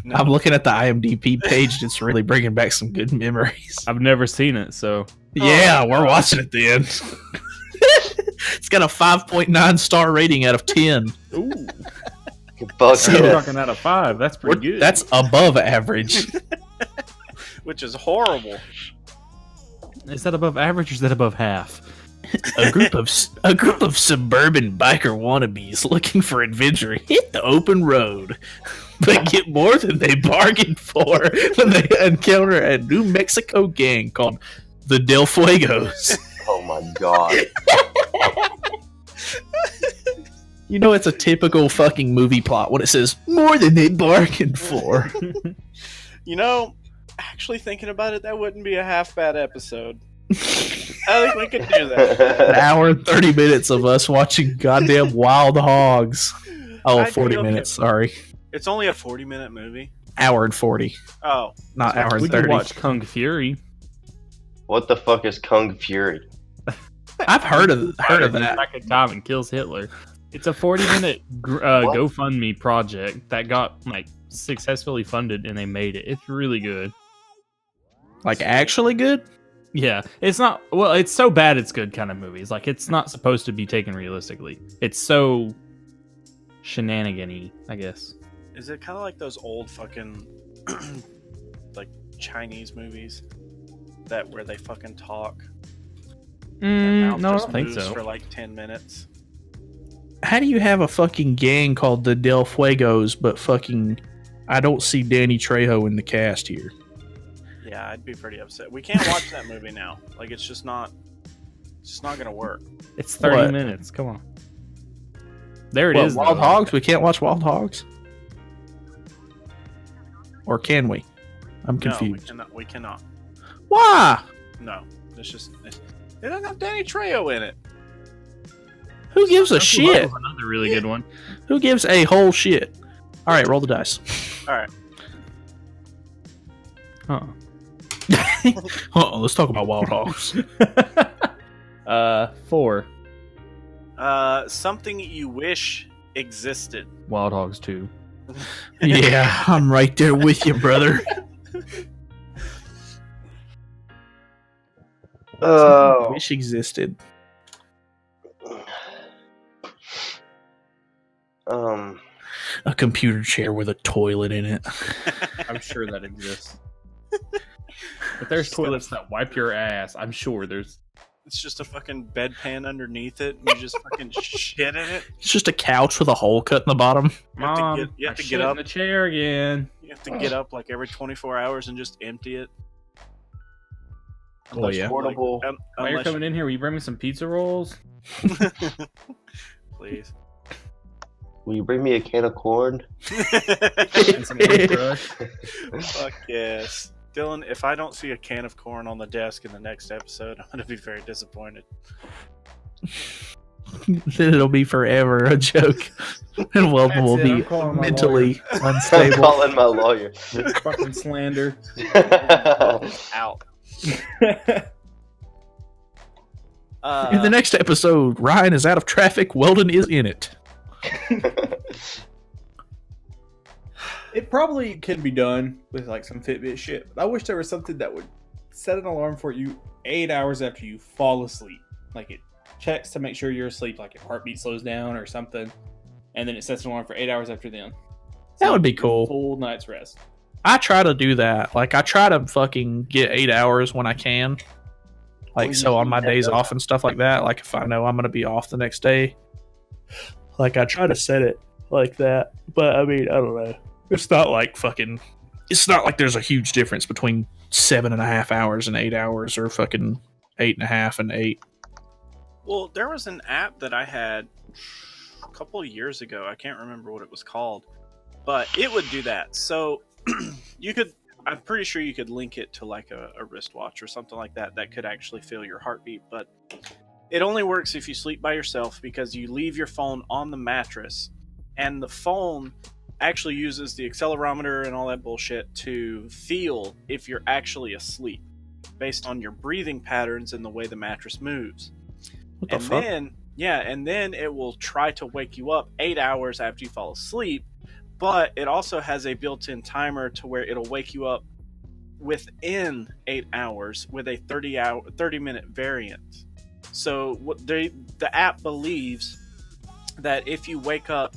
No. I'm looking at the IMDb page. And it's really bringing back some good memories. I've never seen it, so Yeah, we're watching it then. It's got a 5.9 star rating out of 10. ooh, Fuck So- we're yeah. talking out of 5. That's pretty good. That's above average. Which is horrible. Is that above average or is that above half? A group of suburban biker wannabes looking for adventure hit the open road, but get more than they bargained for when they encounter a New Mexico gang called the Del Fuegos. Oh my god. You know, it's a typical fucking movie plot when it says more than they bargained for. You know, actually thinking about it, that wouldn't be a half bad episode. I think we could do that. An hour and 30 minutes of us watching goddamn Wild Hogs. Oh, I'd be 40 okay. minutes, sorry. It's only a 40-minute movie. Hour and 40, Oh, not hour We and could 30. watch Kung Fury. What the fuck is Kung Fury? I've heard of that. Back in time and kills Hitler. It's a 40-minute GoFundMe project that got like successfully funded, and they made it. It's really good. Like, actually good? Yeah, it's not. Well, it's so bad it's good kind of movies. Like, it's not supposed to be taken realistically. It's so shenanigan-y, I guess. is it kind of like those old fucking like Chinese movies that where they fucking talk. No, I Mouth just don't think moves so. for like 10 minutes. How do you have a fucking gang called the Del Fuegos, but fucking I don't see Danny Trejo in the cast here? Yeah, I'd be pretty upset. We can't watch that movie now. Like, it's just not gonna work. It's 30 What? minutes. Come on. There it What, is. Wild though. Hogs? We can't watch Wild Hogs? Or can we? I'm confused. No, we cannot. Why? No, it doesn't have Danny Trejo in it. Who gives a That shit? was another really good one. Who gives a whole shit? All right, roll the dice. All right. Huh. Let's talk about Wild Hogs. 4. Something you wish existed. Wild Hogs 2. Yeah, I'm right there with you, brother. Oh, Wish existed. A computer chair with a toilet in it. I'm sure that exists. If there's toilets that wipe your ass, I'm sure there's. It's just a fucking bedpan underneath it, and you just fucking shit in it. It's just a couch with a hole cut in the bottom. You have Mom, to get, you have I to shit get in up. the chair again. You have to get up like every 24 hours and just empty it. Oh, yeah. portable. While you're coming in here, will you bring me some pizza rolls? Please. Will you bring me a can of corn? And some Orange Crush? Fuck yes. Dylan, if I don't see a can of corn on the desk in the next episode, I'm going to be very disappointed. Then it'll be forever a joke. And Weldon will That's it, be I'm calling my mentally I'm unstable. calling my lawyer. Fucking slander. Out. In the next episode, Ryan is out of traffic, Weldon is in it. It probably can be done with like some Fitbit shit, but I wish there was something that would set an alarm for you 8 hours after you fall asleep. Like it checks to make sure you're asleep, like your heartbeat slows down or something, and then it sets an alarm for 8 hours after then. That would be cool. Full night's rest. I try to do that. Like, I try to fucking get 8 hours when I can. Like, Well, so on my that days does off and stuff like that, like if I know I'm going to be off the next day, like I try to set it like that. But I mean, I don't know. It's not like fucking, it's not like there's a huge difference between 7.5 hours and 8 hours or fucking 8.5 and 8. Well, there was an app that I had a couple of years ago. I can't remember what it was called, but it would do that. So you could, I'm pretty sure you could link it to like a wristwatch or something like that that could actually feel your heartbeat. But it only works if you sleep by yourself because you leave your phone on the mattress, and the phone actually uses the accelerometer and all that bullshit to feel if you're actually asleep based on your breathing patterns and the way the mattress moves. What the And fuck? then it will try to wake you up 8 hours after you fall asleep, but it also has a built-in timer to where it'll wake you up within 8 hours with a 30-minute variant. So what the app believes that if you wake up,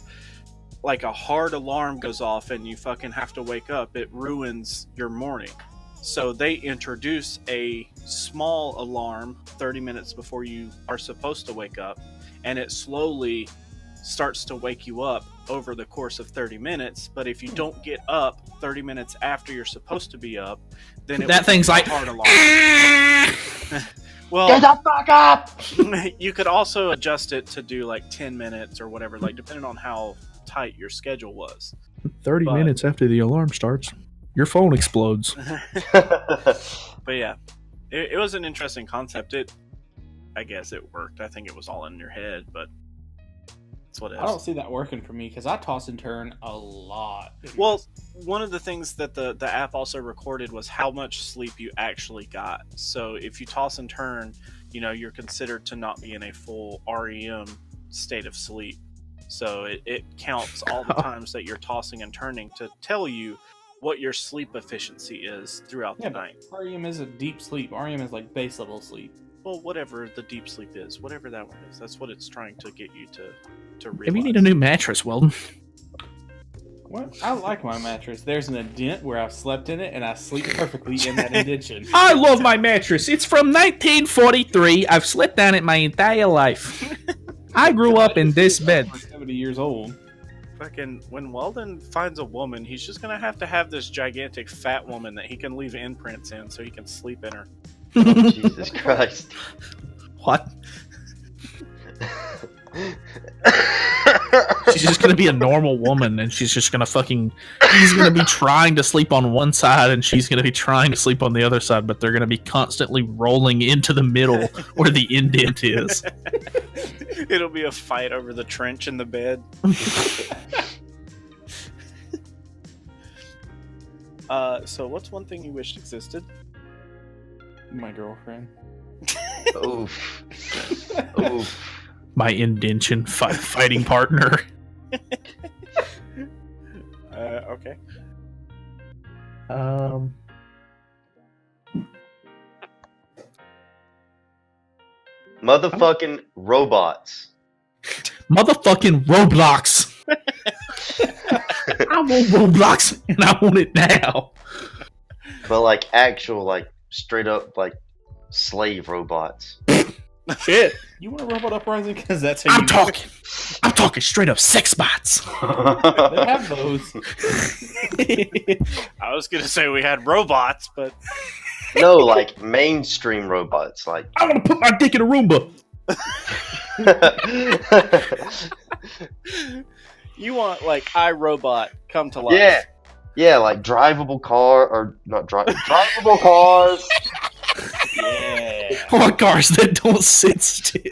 like a hard alarm goes off and you fucking have to wake up, it ruins your morning. So they introduce a small alarm 30 minutes before you are supposed to wake up, and it slowly starts to wake you up over the course of 30 minutes. But if you don't get up 30 minutes after you're supposed to be up, then it That thing's a like, hard alarm. Well, Get the fuck up! you could also adjust it to do like 10 minutes or whatever, like depending on how tight your schedule was. 30 But- minutes after the alarm starts, your phone explodes. But yeah, it was an interesting concept. I guess it worked. I think it was all in your head, but that's what it I don't is. see that working for me because I toss and turn a lot. Well, one of the things that the app also recorded was how much sleep you actually got. So if you toss and turn, you're considered to not be in a full REM state of sleep. So it counts all the times that you're tossing and turning to tell you what your sleep efficiency is throughout the night. REM is a deep sleep. REM is like base level sleep. Well, whatever the deep sleep is, whatever that one is, that's what it's trying to get you to realize. Maybe you need a new mattress, Weldon. Well, I like my mattress. There's an indent where I've slept in it, and I sleep perfectly in that indentation. I love my mattress. It's from 1943. I've slept on it my entire life. I grew up in this bed. 70 years old. Fucking, when Weldon finds a woman, he's just gonna have this gigantic fat woman that he can leave imprints in so he can sleep in her. Oh, Jesus Christ. What? She's just gonna be a normal woman, and she's just gonna he's gonna be trying to sleep on one side, and she's gonna be trying to sleep on the other side, but they're gonna be constantly rolling into the middle where the indent is. It'll be a fight over the trench in the bed. So what's one thing you wished existed? My girlfriend. Oof. Oof. My indention fighting partner. Okay. Motherfucking robots. Motherfucking Roblox. I want Roblox, and I want it now. But like actual, like straight up, like slave robots. Shit. You want a robot uprising? Because that's how I'm talking straight up sex bots. They have those. I was gonna say we had robots, but No, like mainstream robots. Like I want to put my dick in a Roomba. you want like iRobot come to life. Yeah. Yeah, like drivable car or not drivable cars. Yeah. Or cars that don't sit still.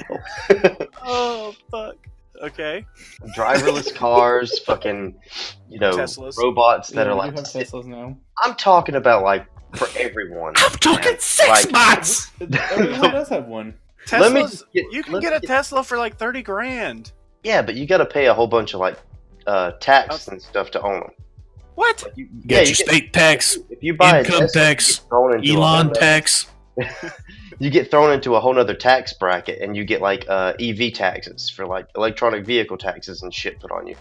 Oh fuck. Okay. Driverless cars, fucking, Teslas. robots that are we like. do have Teslas now. I'm talking about like for everyone. I'm talking sex Like- bots. Everyone does have one. Let me Teslas. get- You can let get me a Tesla for like $30,000. Yeah, but you got to pay a whole bunch of like tax and stuff to own them. What? You Got your get- state tax, if you buy a income Tesla, tax, you get thrown into a whole Elon nother- tax. You get thrown into a whole nother tax bracket, and you get like EV taxes for like electronic vehicle taxes and shit put on you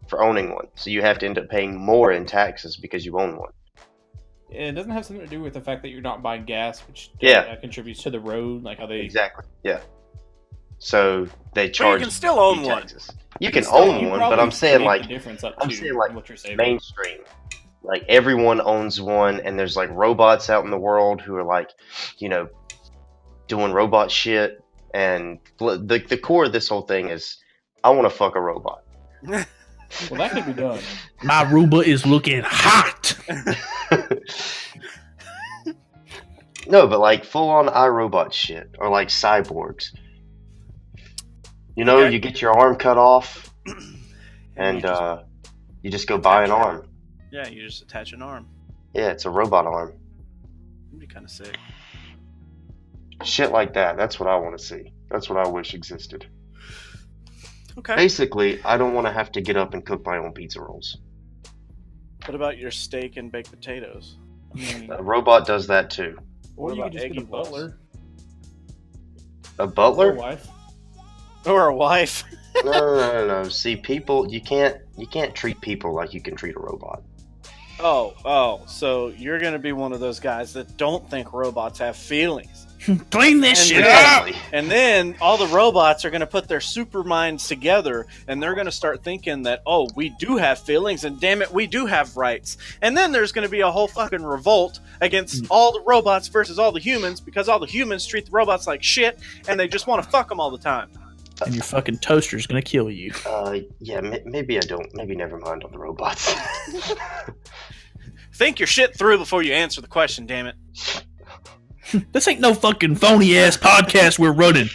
for owning one. So you have to end up paying more in taxes because you own one. It doesn't have something to do with the fact that you're not buying gas, which contributes to the road, like how they. Exactly. Yeah. So they But charge. you can still own EV one. taxes. You can You own one, but probably I'm saying make like the difference up I'm to saying, like, what you're saving. mainstream. Like everyone owns one, and there's like robots out in the world who are like, doing robot shit. And the core of this whole thing is, I want to fuck a robot. Well, that could be done. My Roomba is looking hot. No, but like full on iRobot shit, or like cyborgs. Okay. You get your arm cut off, and you just go buy an arm. Yeah, you just attach an arm. Yeah, it's a robot arm. That'd be kind of sick. Shit like that. That's what I want to see. That's what I wish existed. Okay. Basically, I don't want to have to get up and cook my own pizza rolls. What about your steak and baked potatoes? I mean, A robot does that too. or What you about could just get a eggy rolls? butler A or butler? a wife. Or a wife? No. See, people, you can't treat people like you can treat a robot. Oh, so you're gonna be one of those guys that don't think robots have feelings. Clean this And shit then- up. And then all the robots are gonna put their super minds together and they're gonna start thinking that, oh, we do have feelings and damn it, we do have rights. And then there's gonna be a whole fucking revolt against all the robots versus all the humans because all the humans treat the robots like shit and they just want to fuck them all the time. And your fucking toaster's gonna kill you. Yeah, maybe I don't. Maybe never mind on the robots. Think your shit through before you answer the question, damn it. This ain't no fucking phony ass podcast we're running.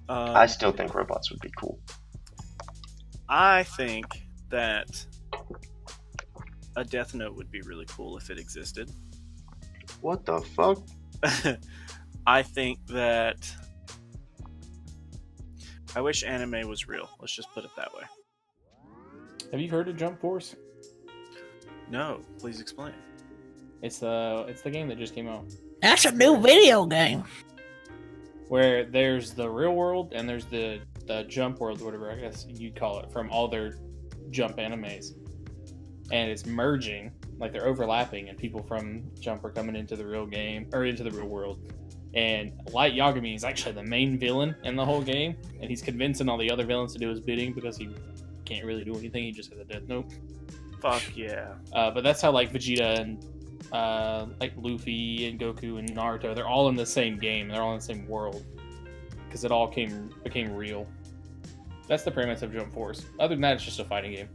I still think robots would be cool. I think that a Death Note would be really cool if it existed. What the fuck? I think that I wish anime was real. Let's just put it that way. Have you heard of Jump Force? No, please explain. It's the game that just came out, That's a new video game. where there's the real world and there's the the Jump World, whatever I guess you'd call it, from all their Jump animes, and it's merging, like they're overlapping, and people from Jump are coming into the real game or into the real world. And Light Yagami is actually the main villain in the whole game, and he's convincing all the other villains to do his bidding because he can't really do anything. He just has a death note. Fuck yeah. But that's how like Vegeta and like Luffy and Goku and Naruto, they're all in the same game. They're all in the same world because it all became real. That's the premise of Jump Force. Other than that, it's just a fighting game.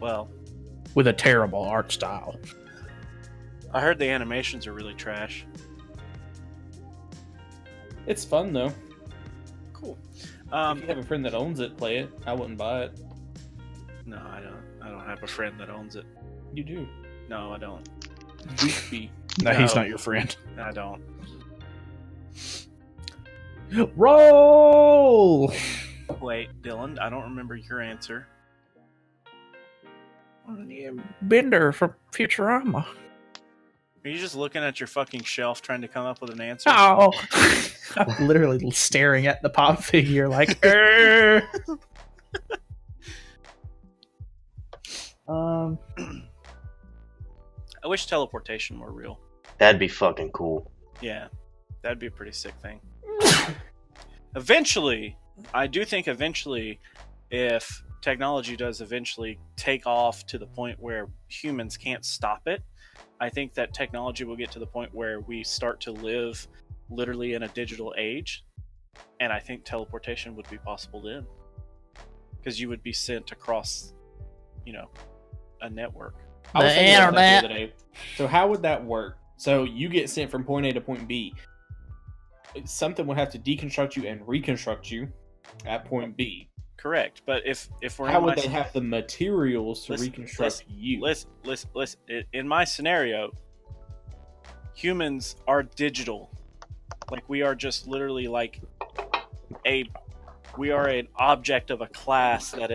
Well, with a terrible art style. I heard the animations are really trash. It's fun though. Cool. If you have a friend that owns it, play it. I wouldn't buy it. No, I don't. I don't have a friend that owns it. You do. No, I don't. Goofy. No, he's not your friend. I don't. Roll! Wait, Dylan, I don't remember your answer. Bender from Futurama. Are you just looking at your fucking shelf trying to come up with an answer? Oh! I'm literally staring at the pop figure like, I wish teleportation were real. That'd be fucking cool. Yeah, that'd be a pretty sick thing. Eventually, I do think eventually, if technology does eventually take off to the point where humans can't stop it, I think that technology will get to the point where we start to live literally in a digital age, and I think teleportation would be possible then. Because you would be sent across, a network. I was The thinking about that internet. the other day. So how would that work? So you get sent from point A to point B. Something would have to deconstruct you and reconstruct you at point B. Correct, but if we're How in would my, they have the materials to Listen, reconstruct you? listen, in my scenario, humans are digital. Like we are just literally like we are an object of a class that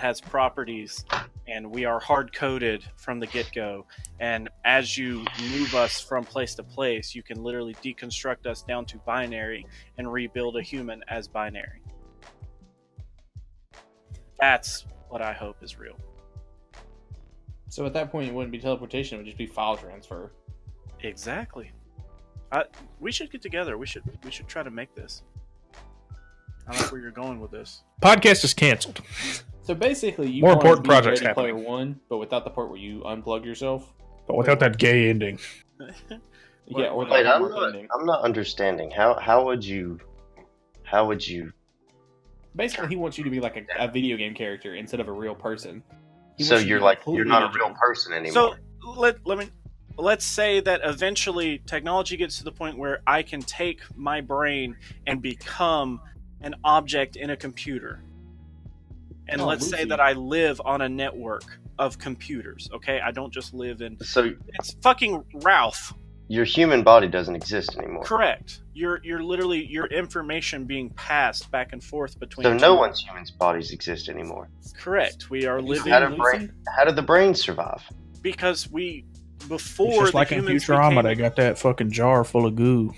has properties, and we are hard coded from the get go. And as you move us from place to place, you can literally deconstruct us down to binary and rebuild a human as binary. That's what I hope is real. So at that point, it wouldn't be teleportation; it would just be file transfer. Exactly. We should get together. We should try to make this. I don't know where you're going with this. Podcast is canceled. So basically, you More want important to be projects Ready Player happening. One, but without the part where you unplug yourself. But without that gay ending. Yeah, or the Wait, I'm homework ending. not understanding. How would you? Basically, he wants you to be like a video game character instead of a real person. He So wants you you're to be like completely you're not a digital. real person anymore. So let's say that eventually technology gets to the point where I can take my brain and become an object in a computer. And Oh, let's say Lucy. that I live on a network of computers, okay? I don't just live in... So It's fucking Ralph. your human body doesn't exist anymore. Correct. You're literally your information being passed back and forth between... So no two- one's human's bodies exist anymore. Correct. We are living... How did the brain survive? Because we... It's Before just the like in humans Futurama, became- they got that fucking jar full of goo.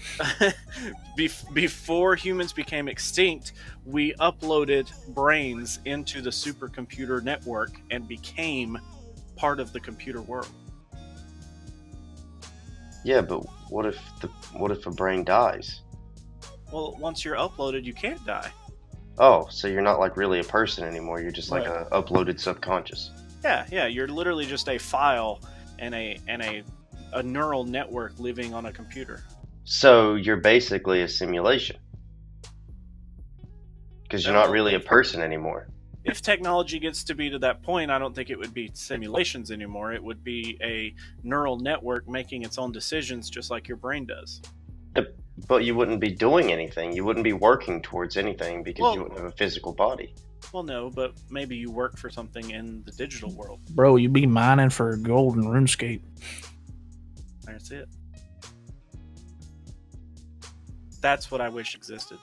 Before humans became extinct, we uploaded brains into the supercomputer network and became part of the computer world. Yeah, but what if a brain dies? Well, once you're uploaded, you can't die. Oh, so you're not like really a person anymore. You're just like Right. a uploaded subconscious. Yeah, you're literally just a file and a neural network living on a computer. So you're basically a simulation. Because you're not really a person anymore. If technology gets to be to that point, I don't think it would be simulations anymore. It would be a neural network making its own decisions just like your brain does. But you wouldn't be doing anything. You wouldn't be working towards anything because Well- you wouldn't have a physical body. Well, no, but maybe you work for something in the digital world. Bro, you be mining for gold in RuneScape. That's it. That's what I wish existed.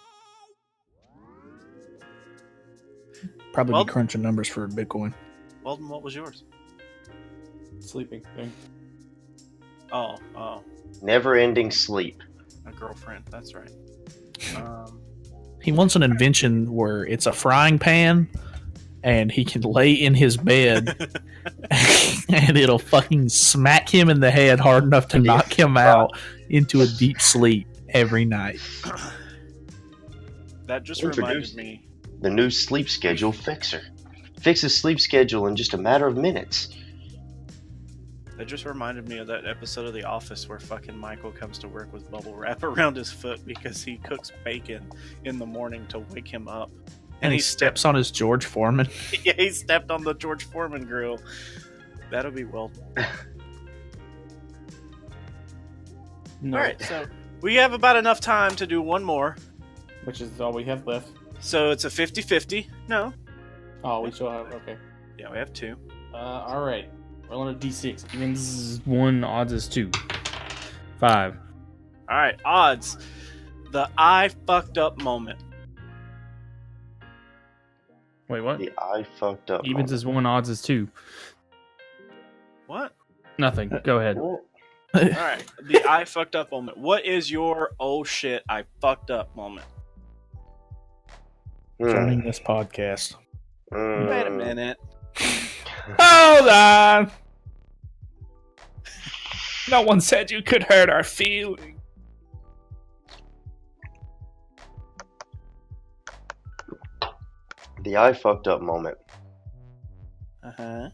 Probably Well- be crunching numbers for Bitcoin. Weldon, what was yours? Sleeping thing. Oh, Never ending sleep. a girlfriend. That's right. He wants an invention where it's a frying pan and he can lay in his bed and it'll fucking smack him in the head hard enough to knock him out into a deep sleep every night. That just reminded me. The new sleep schedule fixer. Fixes sleep schedule in just a matter of minutes. That just reminded me of that episode of The Office where fucking Michael comes to work with bubble wrap around his foot because he cooks bacon in the morning to wake him up. And he steps on his George Foreman. Yeah, he stepped on the George Foreman grill. That'll be well. No. Alright, so we have about enough time to do one more. Which is all we have left. So it's a 50-50. No. Oh, we still have, okay. Yeah, we have 2. Alright. Rolling a d6. Evens 1, odds is 2. 5. Alright, odds. The I fucked up moment. Wait, what? The I fucked up. Evens is 1, odds is 2. What? Nothing. Go ahead. Alright, the I fucked up moment. What is your oh shit, I fucked up moment? Joining this podcast. Wait a minute. Hold on. No one said you could hurt our feelings. The I fucked up moment. Uh-huh.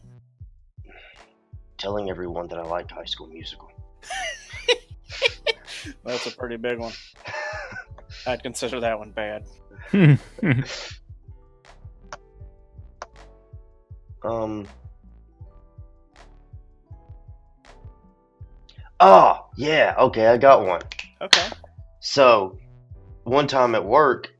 Telling everyone that I like High School Musical. That's a pretty big one. I'd consider that one bad. Oh, yeah, okay, I got one. Okay. So, one time at work,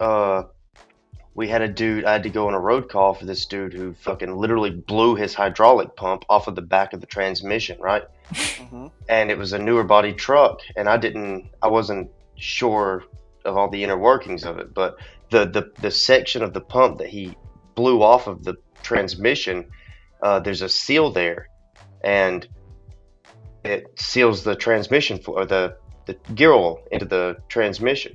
we had a dude, I had to go on a road call for this dude who fucking literally blew his hydraulic pump off of the back of the transmission, right? Mm-hmm. And it was a newer body truck, and I wasn't sure of all the inner workings of it, but the section of the pump that he blew off of the transmission, there's a seal there, and it seals the transmission or the gear oil into the transmission.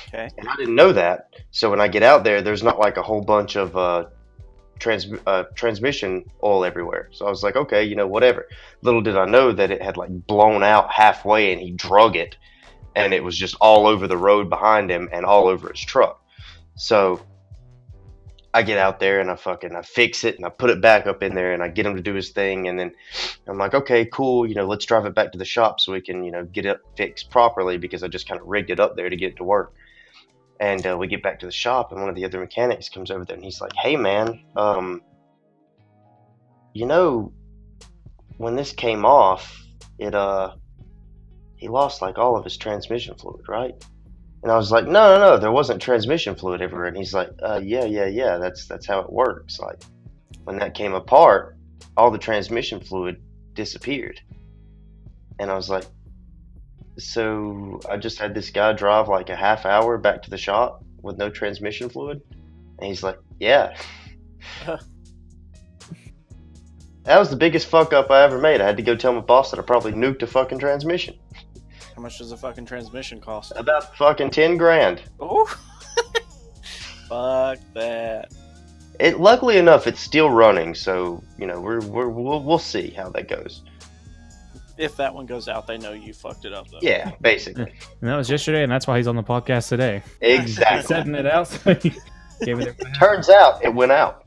Okay. And I didn't know that, so when I get out there, there's not like a whole bunch of transmission oil everywhere. So I was like, okay, whatever. Little did I know that it had like blown out halfway, and he drug it, and it was just all over the road behind him and all over his truck. So I get out there and I fix it and I put it back up in there and I get him to do his thing, and then I'm like, okay, cool, let's drive it back to the shop so we can, get it fixed properly, because I just kind of rigged it up there to get it to work. And we get back to the shop, and one of the other mechanics comes over there and he's like, hey man, when this came off, he lost like all of his transmission fluid, right? And I was like, no, there wasn't transmission fluid everywhere. And he's like, yeah, that's how it works. Like, when that came apart, all the transmission fluid disappeared. And I was like, so I just had this guy drive like a half hour back to the shop with no transmission fluid? And he's like, yeah. That was the biggest fuck up I ever made. I had to go tell my boss that I probably nuked a fucking transmission. How much does a fucking transmission cost? About fucking 10 grand. Oh, fuck that. Luckily enough, it's still running, so we'll see how that goes. If that one goes out, they know you fucked it up, though. Yeah, basically. And that was yesterday, and that's why he's on the podcast today. Exactly. Setting it out. So he gave it Turns out it went out.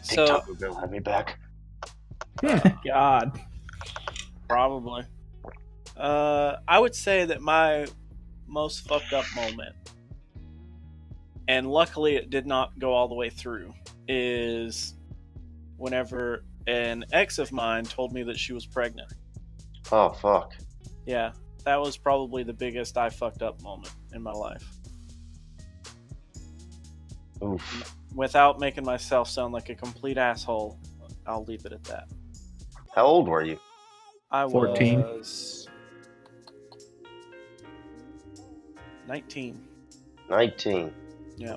So Taco Bell had me back. God. probably. I would say that my most fucked up moment, and luckily it did not go all the way through, is whenever an ex of mine told me that she was pregnant. Oh, fuck. Yeah, that was probably the biggest I fucked up moment in my life. Oof. Without making myself sound like a complete asshole, I'll leave it at that. How old were you? I 14. was 19. 19. Yeah,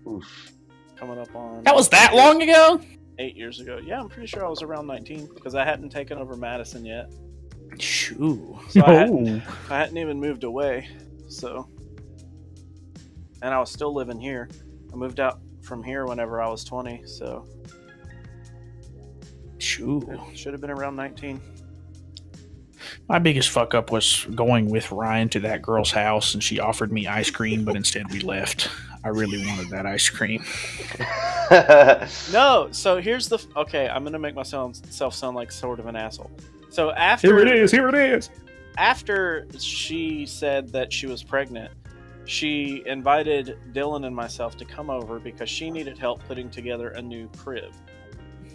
Oof. coming up on... That was that long ago? 8 years ago. Yeah, I'm pretty sure I was around 19, because I hadn't taken over Madison yet. Shoo. So Oh. I hadn't even moved away, so, and I was still living here. I moved out from here whenever I was 20, so Shoo. it should have been around 19. My biggest fuck up was going with Ryan to that girl's house, and she offered me ice cream, but instead we left. I really wanted that ice cream. No, so here's the okay. I'm gonna make myself sound like sort of an asshole. So Here it is. after she said that she was pregnant, she invited Dylan and myself to come over because she needed help putting together a new crib.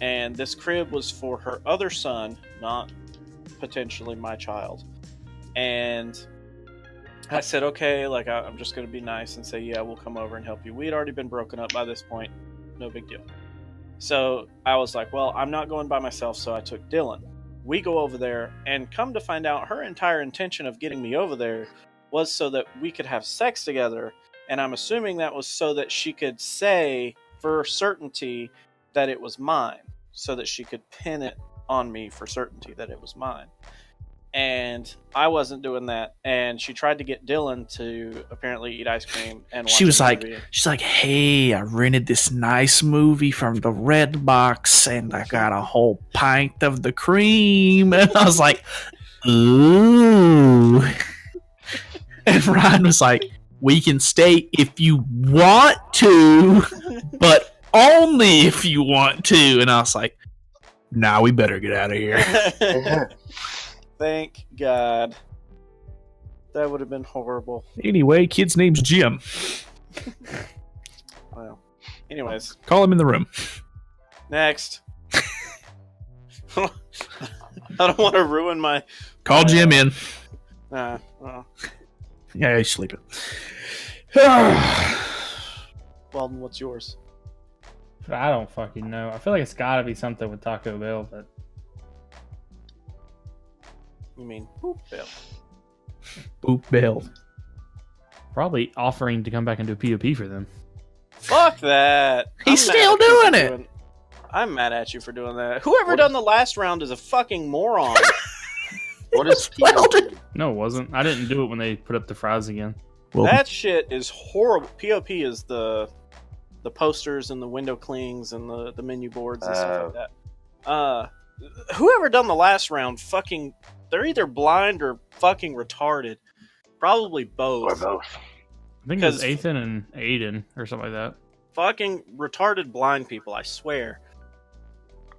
And this crib was for her other son, not potentially my child. And I said, okay, like I'm just going to be nice and say, yeah, we'll come over and help you. We had already been broken up by this point. No big deal. So I was like, well, I'm not going by myself, so I took Dylan. We go over there, and come to find out, her entire intention of getting me over there was so that we could have sex together. And I'm assuming that was so that she could say for certainty that it was mine, so that she could pin it on me for certainty that it was mine. And I wasn't doing that. And she tried to get Dylan to apparently eat ice cream and watch She was a like, movie. hey, I rented this nice movie from the Red Box, and I got a whole pint of the cream. And I was like, ooh. And Ryan was like, we can stay if you want to, but only if you want to. And I was like, nah, we better get out of here. Thank God. That would have been horrible. Anyway, kid's name's Jim. Well, anyways, Call him in the room. next. I don't want to ruin my. Call Jim in. Well, Yeah, he's sleeping. Weldon, what's yours? I don't fucking know. I feel like it's got to be something with Taco Bell, but You mean Boop Bill? Boop Bill. probably offering to come back and do POP for them. Fuck that! He's I'm mad still at you for doing it. I'm mad at you for doing that. Whoever done the last round is a fucking moron. What is Weldon. No, it wasn't. I didn't do it when they put up the fries again. Well, That shit is horrible. POP is the posters and the window clings and the menu boards and stuff like that. Whoever done the last round, fucking, they're either blind or fucking retarded. Probably or both. both? I think it was 'Cause- Ethan and Aiden or something like that. Fucking retarded blind people, I swear.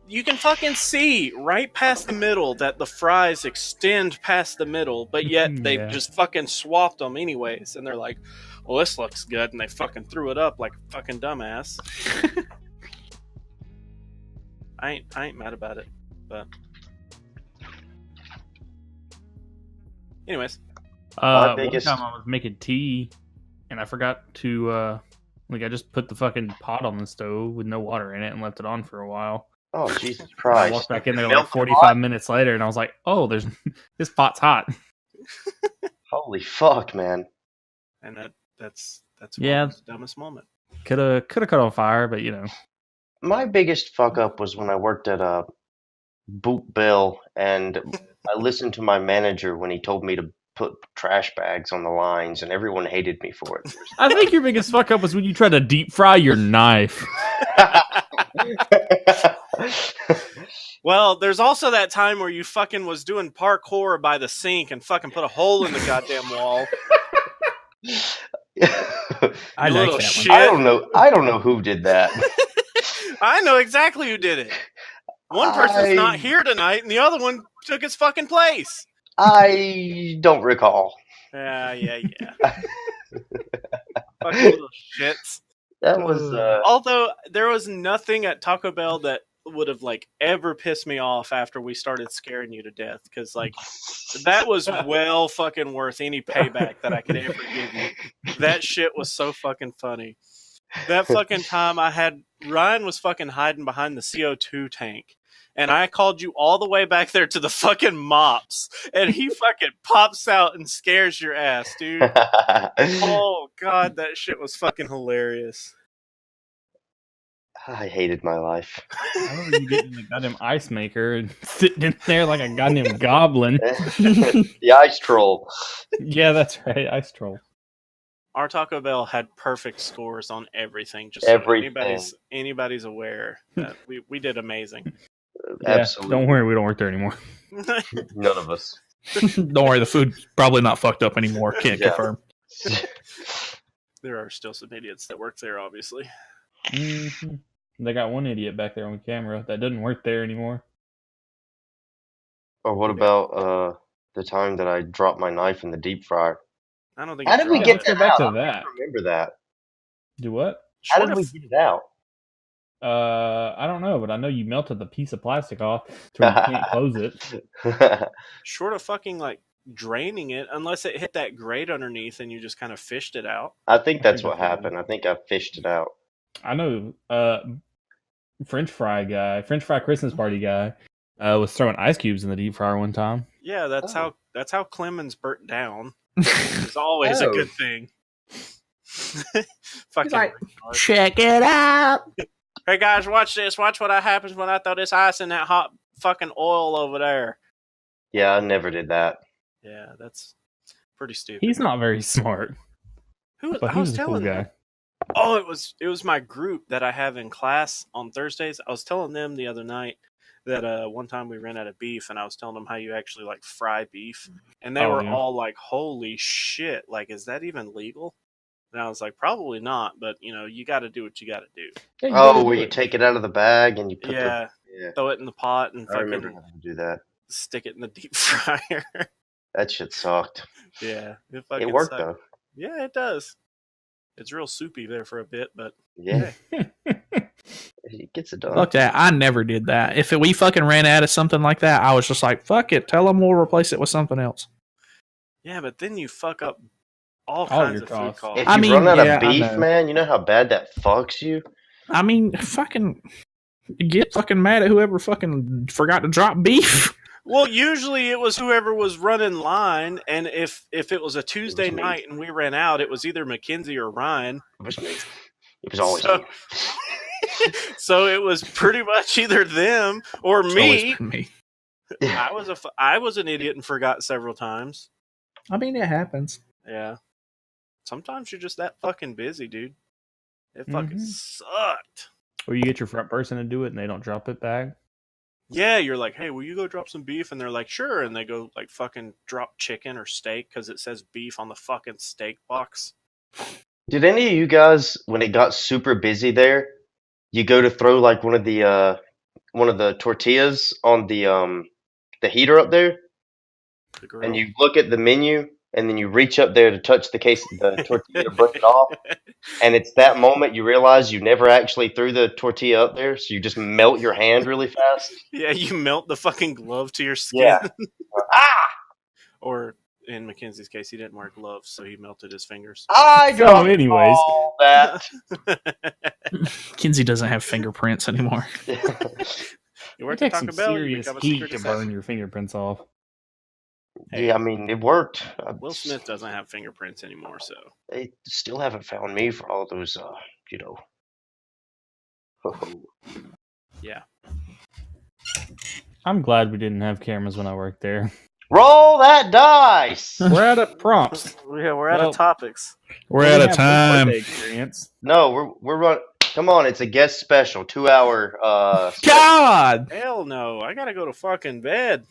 You can fucking see right past the middle that the fries extend past the middle, but yet they've Yeah. just fucking swapped them anyways. And they're like, well, this looks good. And they fucking threw it up like a fucking dumbass. I ain't mad about it, but anyways. My biggest- One time I was making tea and I forgot to I just put the fucking pot on the stove with no water in it and left it on for a while. Oh, Jesus I Christ. walked back in there Milk like 45 minutes later and I was like, oh, there's this pot's hot. Holy fuck, man. And that's Yeah. the dumbest moment. Could have caught on fire, but you know. My biggest fuck up was when I worked at a Boot Bill, and I listened to my manager when he told me to put trash bags on the lines, and everyone hated me for it. I think your biggest fuck up was when you tried to deep fry your knife. Well, there's also that time where you fucking was doing parkour by the sink and fucking put a hole in the goddamn wall. I You like little that shit. one. I don't know who did that. I know exactly who did it. One person's I- not here tonight, and the other one took his fucking place. I don't recall. Yeah. Fucking little shits. That was Although there was nothing at Taco Bell that would have like ever pissed me off after we started scaring you to death, because like that was well fucking worth any payback that I could ever give you. That shit was so fucking funny. That fucking time Ryan was fucking hiding behind the CO2 tank, and I called you all the way back there to the fucking mops, and he fucking pops out and scares your ass, dude. Oh god, that shit was fucking hilarious. I hated my life. I remember you getting the goddamn ice maker and sitting in there like a goddamn goblin. The ice troll. Yeah, that's right. Ice troll. Our Taco Bell had perfect scores on everything. Just Everything. so anybody's aware that we did amazing. Yeah, Absolutely. don't worry, we don't work there anymore. None of us. Don't worry, the food's probably not fucked up anymore. Can't Yeah. confirm. There are still some idiots that work there, obviously. Mm-hmm. They got one idiot back there on camera that doesn't work there anymore. Or what about the time that I dropped my knife in the deep fryer? I don't think. How it did we dropped. get let's go that back out? to I don't that. even remember that. Do what? How Short did we of- get it out? I don't know, but I know you melted the piece of plastic off to where you can't close it. Short of fucking like draining it, unless it hit that grate underneath and you just kind of fished it out. I think that's think what that's what it happened. I think I fished it out. I know French fry Christmas party guy was throwing ice cubes in the deep fryer one time. Yeah, that's Oh. how Clemens burnt down. It's always a Oh. good thing. Fucking like, retard. Check it out. Hey guys, watch this. Watch what happens when I throw this ice in that hot fucking oil over there. Yeah, I never did that. Yeah, that's pretty stupid. He's not very smart, but I was he's a cool telling guy. them. Oh, it was my group that I have in class on Thursdays. I was telling them the other night that one time we ran out of beef, and I was telling them how you actually like fry beef, and they Oh, were yeah. all like, "Holy shit! Like, is that even legal?" And I was like, "Probably not, but you got to do what you got to do. Yeah, you gotta Oh, do where you it. take it out of the bag and you put Yeah, the... throw it in the pot and I remember fucking having to do that. stick it in the deep fryer." That shit sucked. Yeah, it It worked sucked. though. Yeah, it does. It's real soupy there for a bit, but Yeah, it gets it done. Fuck that. I never did that. If we fucking ran out of something like that, I was just like, fuck it. Tell them we'll replace it with something else. yeah, but then you fuck up all All kinds your of food costs. costs. If I you mean, run out yeah, of I beef, know. man, you know how bad that fucks you? I mean, fucking get fucking mad at whoever fucking forgot to drop beef. Well, usually it was whoever was running line, and if it was a Tuesday me. night and we ran out, it was either MacKenzie or Ryan. It was me. It was always So- me. So it was pretty much either them or It's always me. been me. I was an idiot and forgot several times. I mean, it happens. Yeah. Sometimes you're just that fucking busy, dude. It fucking Mhm. sucked. Or you get your front person to do it and they don't drop it back. Yeah, you're like, hey, will you go drop some beef? And they're like, sure. And they go like fucking drop chicken or steak because it says beef on the fucking steak box. Did any of you guys, when it got super busy there, you go to throw like one of the tortillas on the heater up there, The grill. and you look at the menu, and then you reach up there to touch the tortilla to break it off, and it's that moment you realize you never actually threw the tortilla up there, so you just melt your hand really fast. Yeah, you melt the fucking glove to your skin. Yeah. Or in Mackenzie's case, he didn't wear gloves, so he melted his fingers. I So, dropped anyways. all that. Kinsey doesn't have fingerprints anymore. You It work at takes Taco some Bell, you serious become a heat secret to assassin. burn your fingerprints off. Yeah, I mean, it worked. Will Smith doesn't have fingerprints anymore, so They still haven't found me for all those, yeah. I'm glad we didn't have cameras when I worked there. Roll that dice! We're out of prompts. Yeah, we're out Well, of topics. We're We out of have time. birthday experience. No, we're run. Come on, it's a guest special, 2-hour. God! Hell no, I gotta go to fucking bed.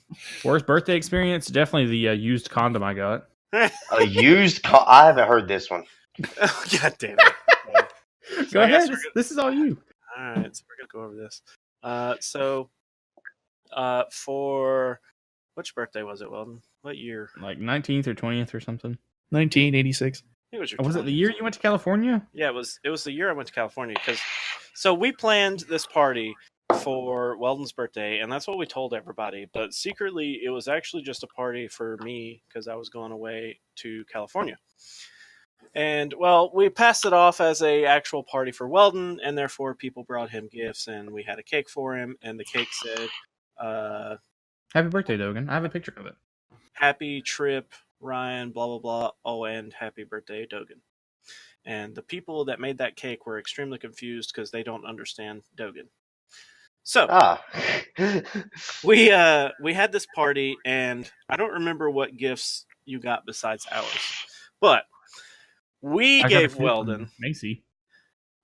Worst birthday experience? Definitely the used condom I got. A used. I haven't heard this one. God damn it. So Go I guess ahead. we're This is all you. Alright, so we're gonna go over this. For which birthday was it, Weldon? What year? Like 19th or 20th or something. 1986. It was your Oh, was it 20th. the year you went to California? Yeah, it was the year I went to California so we planned this party for Weldon's birthday, and that's what we told everybody. But secretly, it was actually just a party for me because I was going away to California. And well, we passed it off as a actual party for Weldon, and therefore people brought him gifts, and we had a cake for him, and the cake said, Happy birthday, Dogan. I have a picture of it. "Happy trip, Ryan." Blah blah blah. Oh, and happy birthday, Dogan. And the people that made that cake were extremely confused because they don't understand Dogen. So we had this party, and I don't remember what gifts you got besides ours, but we I got a gave kid from Weldon. Macy.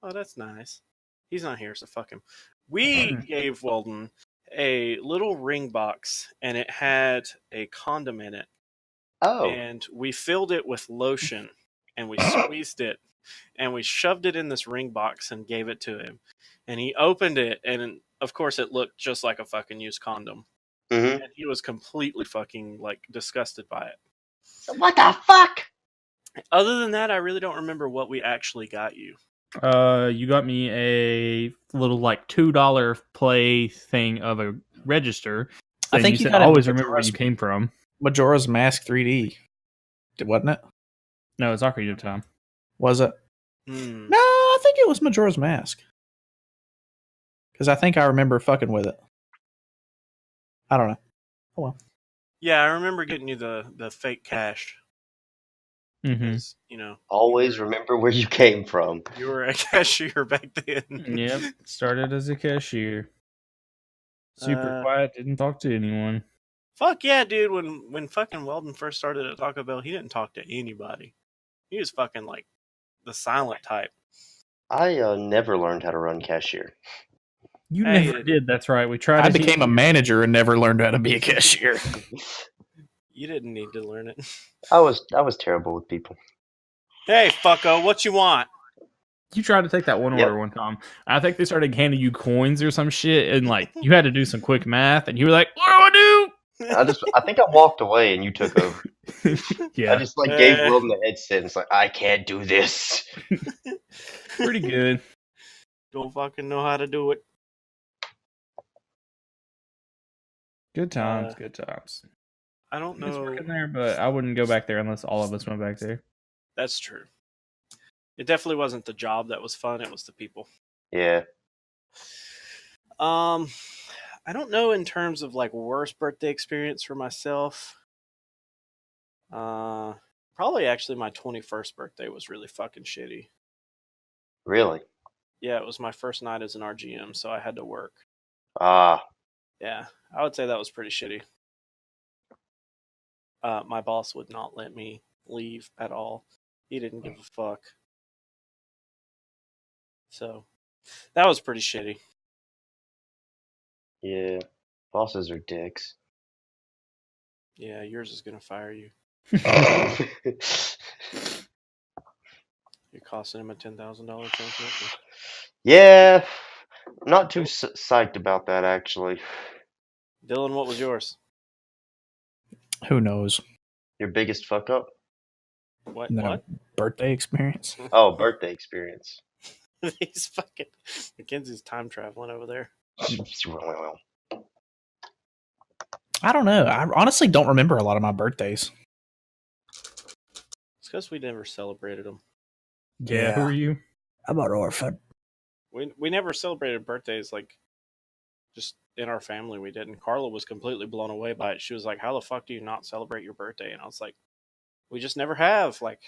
Oh, that's nice. He's not here, so fuck him. We gave Weldon a little ring box, and it had a condom in it. Oh. And we filled it with lotion, and we squeezed it, and we shoved it in this ring box and gave it to him. And he opened it, and of course it looked just like a fucking used condom. Mm-hmm. And he was completely fucking, like, disgusted by it. What the fuck? Other than that, I really don't remember what we actually got you. You got me a little like $2 play thing of a register. I think you said got it always with remember where you Majora's- came from. Majora's Mask 3D, wasn't it? No, it's Ocarina of Time. Was it? Hmm. No, I think it was Majora's Mask. Because I think I remember fucking with it. I don't know. Oh well. Yeah, I remember getting you the fake cash. Mm-hmm. 'Cause, you know, Always remember where you came from. you were a cashier back then. Yep. Started as a cashier. Super Uh, quiet. Didn't talk to anyone. Fuck yeah, dude. When fucking Weldon first started at Taco Bell, he didn't talk to anybody. He was fucking like the silent type. I never learned how to run cashier. You Hey, never did. That's right. We tried. I to teach became a you. manager and never learned how to be a cashier. You didn't need to learn it. I was terrible with people. Hey, fucko, what you want? You tried to take that one Yep. order one time. I think they started handing you coins or some shit, and like you had to do some quick math, and you were like, "What do I think I walked away and you took over. I do?" I Yeah, just like gave Wilden the headset and it's like, I can't do this. pretty good. Don't fucking know how to do it. Good times. Good times. I don't It's know. working there, but I wouldn't go back there unless all of us went back there. That's true. It definitely wasn't the job that was fun. It was the people. Yeah. I don't know in terms of like worst birthday experience for myself. Probably actually my 21st birthday was really fucking shitty. Really? Yeah, it was my first night as an RGM, so I had to work. Ah. Yeah, I would say that was pretty shitty. My boss would not let me leave at all. He didn't give a fuck. So, that was pretty shitty. Yeah. Bosses are dicks. Yeah, yours is gonna fire you. You're costing him a $10,000 transmission. Yeah. I'm not too psyched about that, actually. Dylan, what was yours? Who knows? Your biggest fuck up? What? No. What? Birthday experience? Oh, birthday experience. He's fucking MacKenzie's time traveling over there. I don't know. I honestly don't remember a lot of my birthdays. It's because we never celebrated them. Yeah, who are you? I'm an orphan. We never celebrated birthdays like just in our family. We didn't. Carla was completely blown away by it. She was like, "How the fuck do you not celebrate your birthday?" And I was like, "We just never have." Like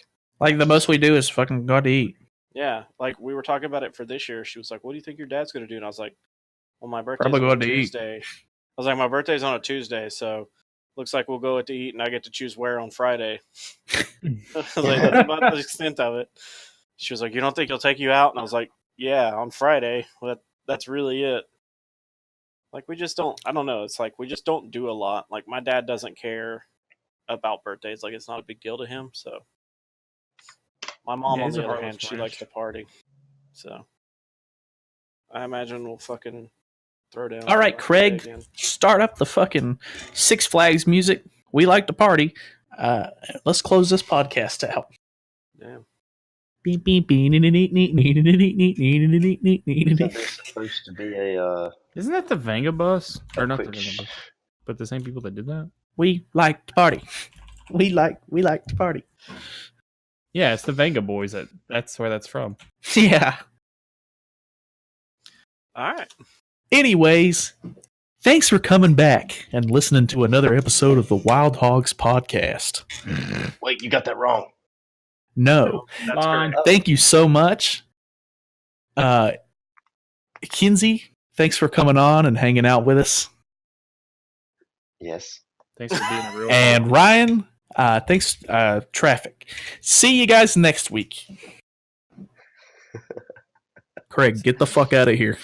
the most we do is fucking go out to eat. Yeah, like we were talking about it for this year. She was like, "What do you think your dad's gonna do?" And I was like, "Well, my birthday's Probably go on out a to eat." Tuesday." I was like, "My birthday's on a Tuesday, so looks like we'll go out to eat, and I get to choose where on Friday." I was like, "That's about the extent of it." She was like, "You don't think he'll take you out?" And I was like, "Yeah, on Friday. Well, that's really it." Like we just don't. I don't know. It's like we just don't do a lot. Like my dad doesn't care about birthdays. Like it's not a big deal to him. So my mom, Yeah, on he's the a other heartless hand, she branch. likes to party. So I imagine we'll fucking throw down. All right, on Craig. Friday again. Start up the fucking Six Flags music. We like to party. Let's close this podcast out. Damn. Beep beep beep. There's supposed to be a Isn't that the Vanga bus? Or not the quick Vanga bus, but the same people that did that? We like to party. We like to party. Yeah, it's the Vanga boys. That's where that's from. Yeah. All right. Anyways, thanks for coming back and listening to another episode of the Wild Hogs podcast. Wait, you got that wrong. No. That's Fine. correct. Thank you so much. Kinsey, thanks for coming on and hanging out with us. Yes. Thanks for being a real. And Ryan, thanks, Traffic. See you guys next week. Craig, get the fuck out of here.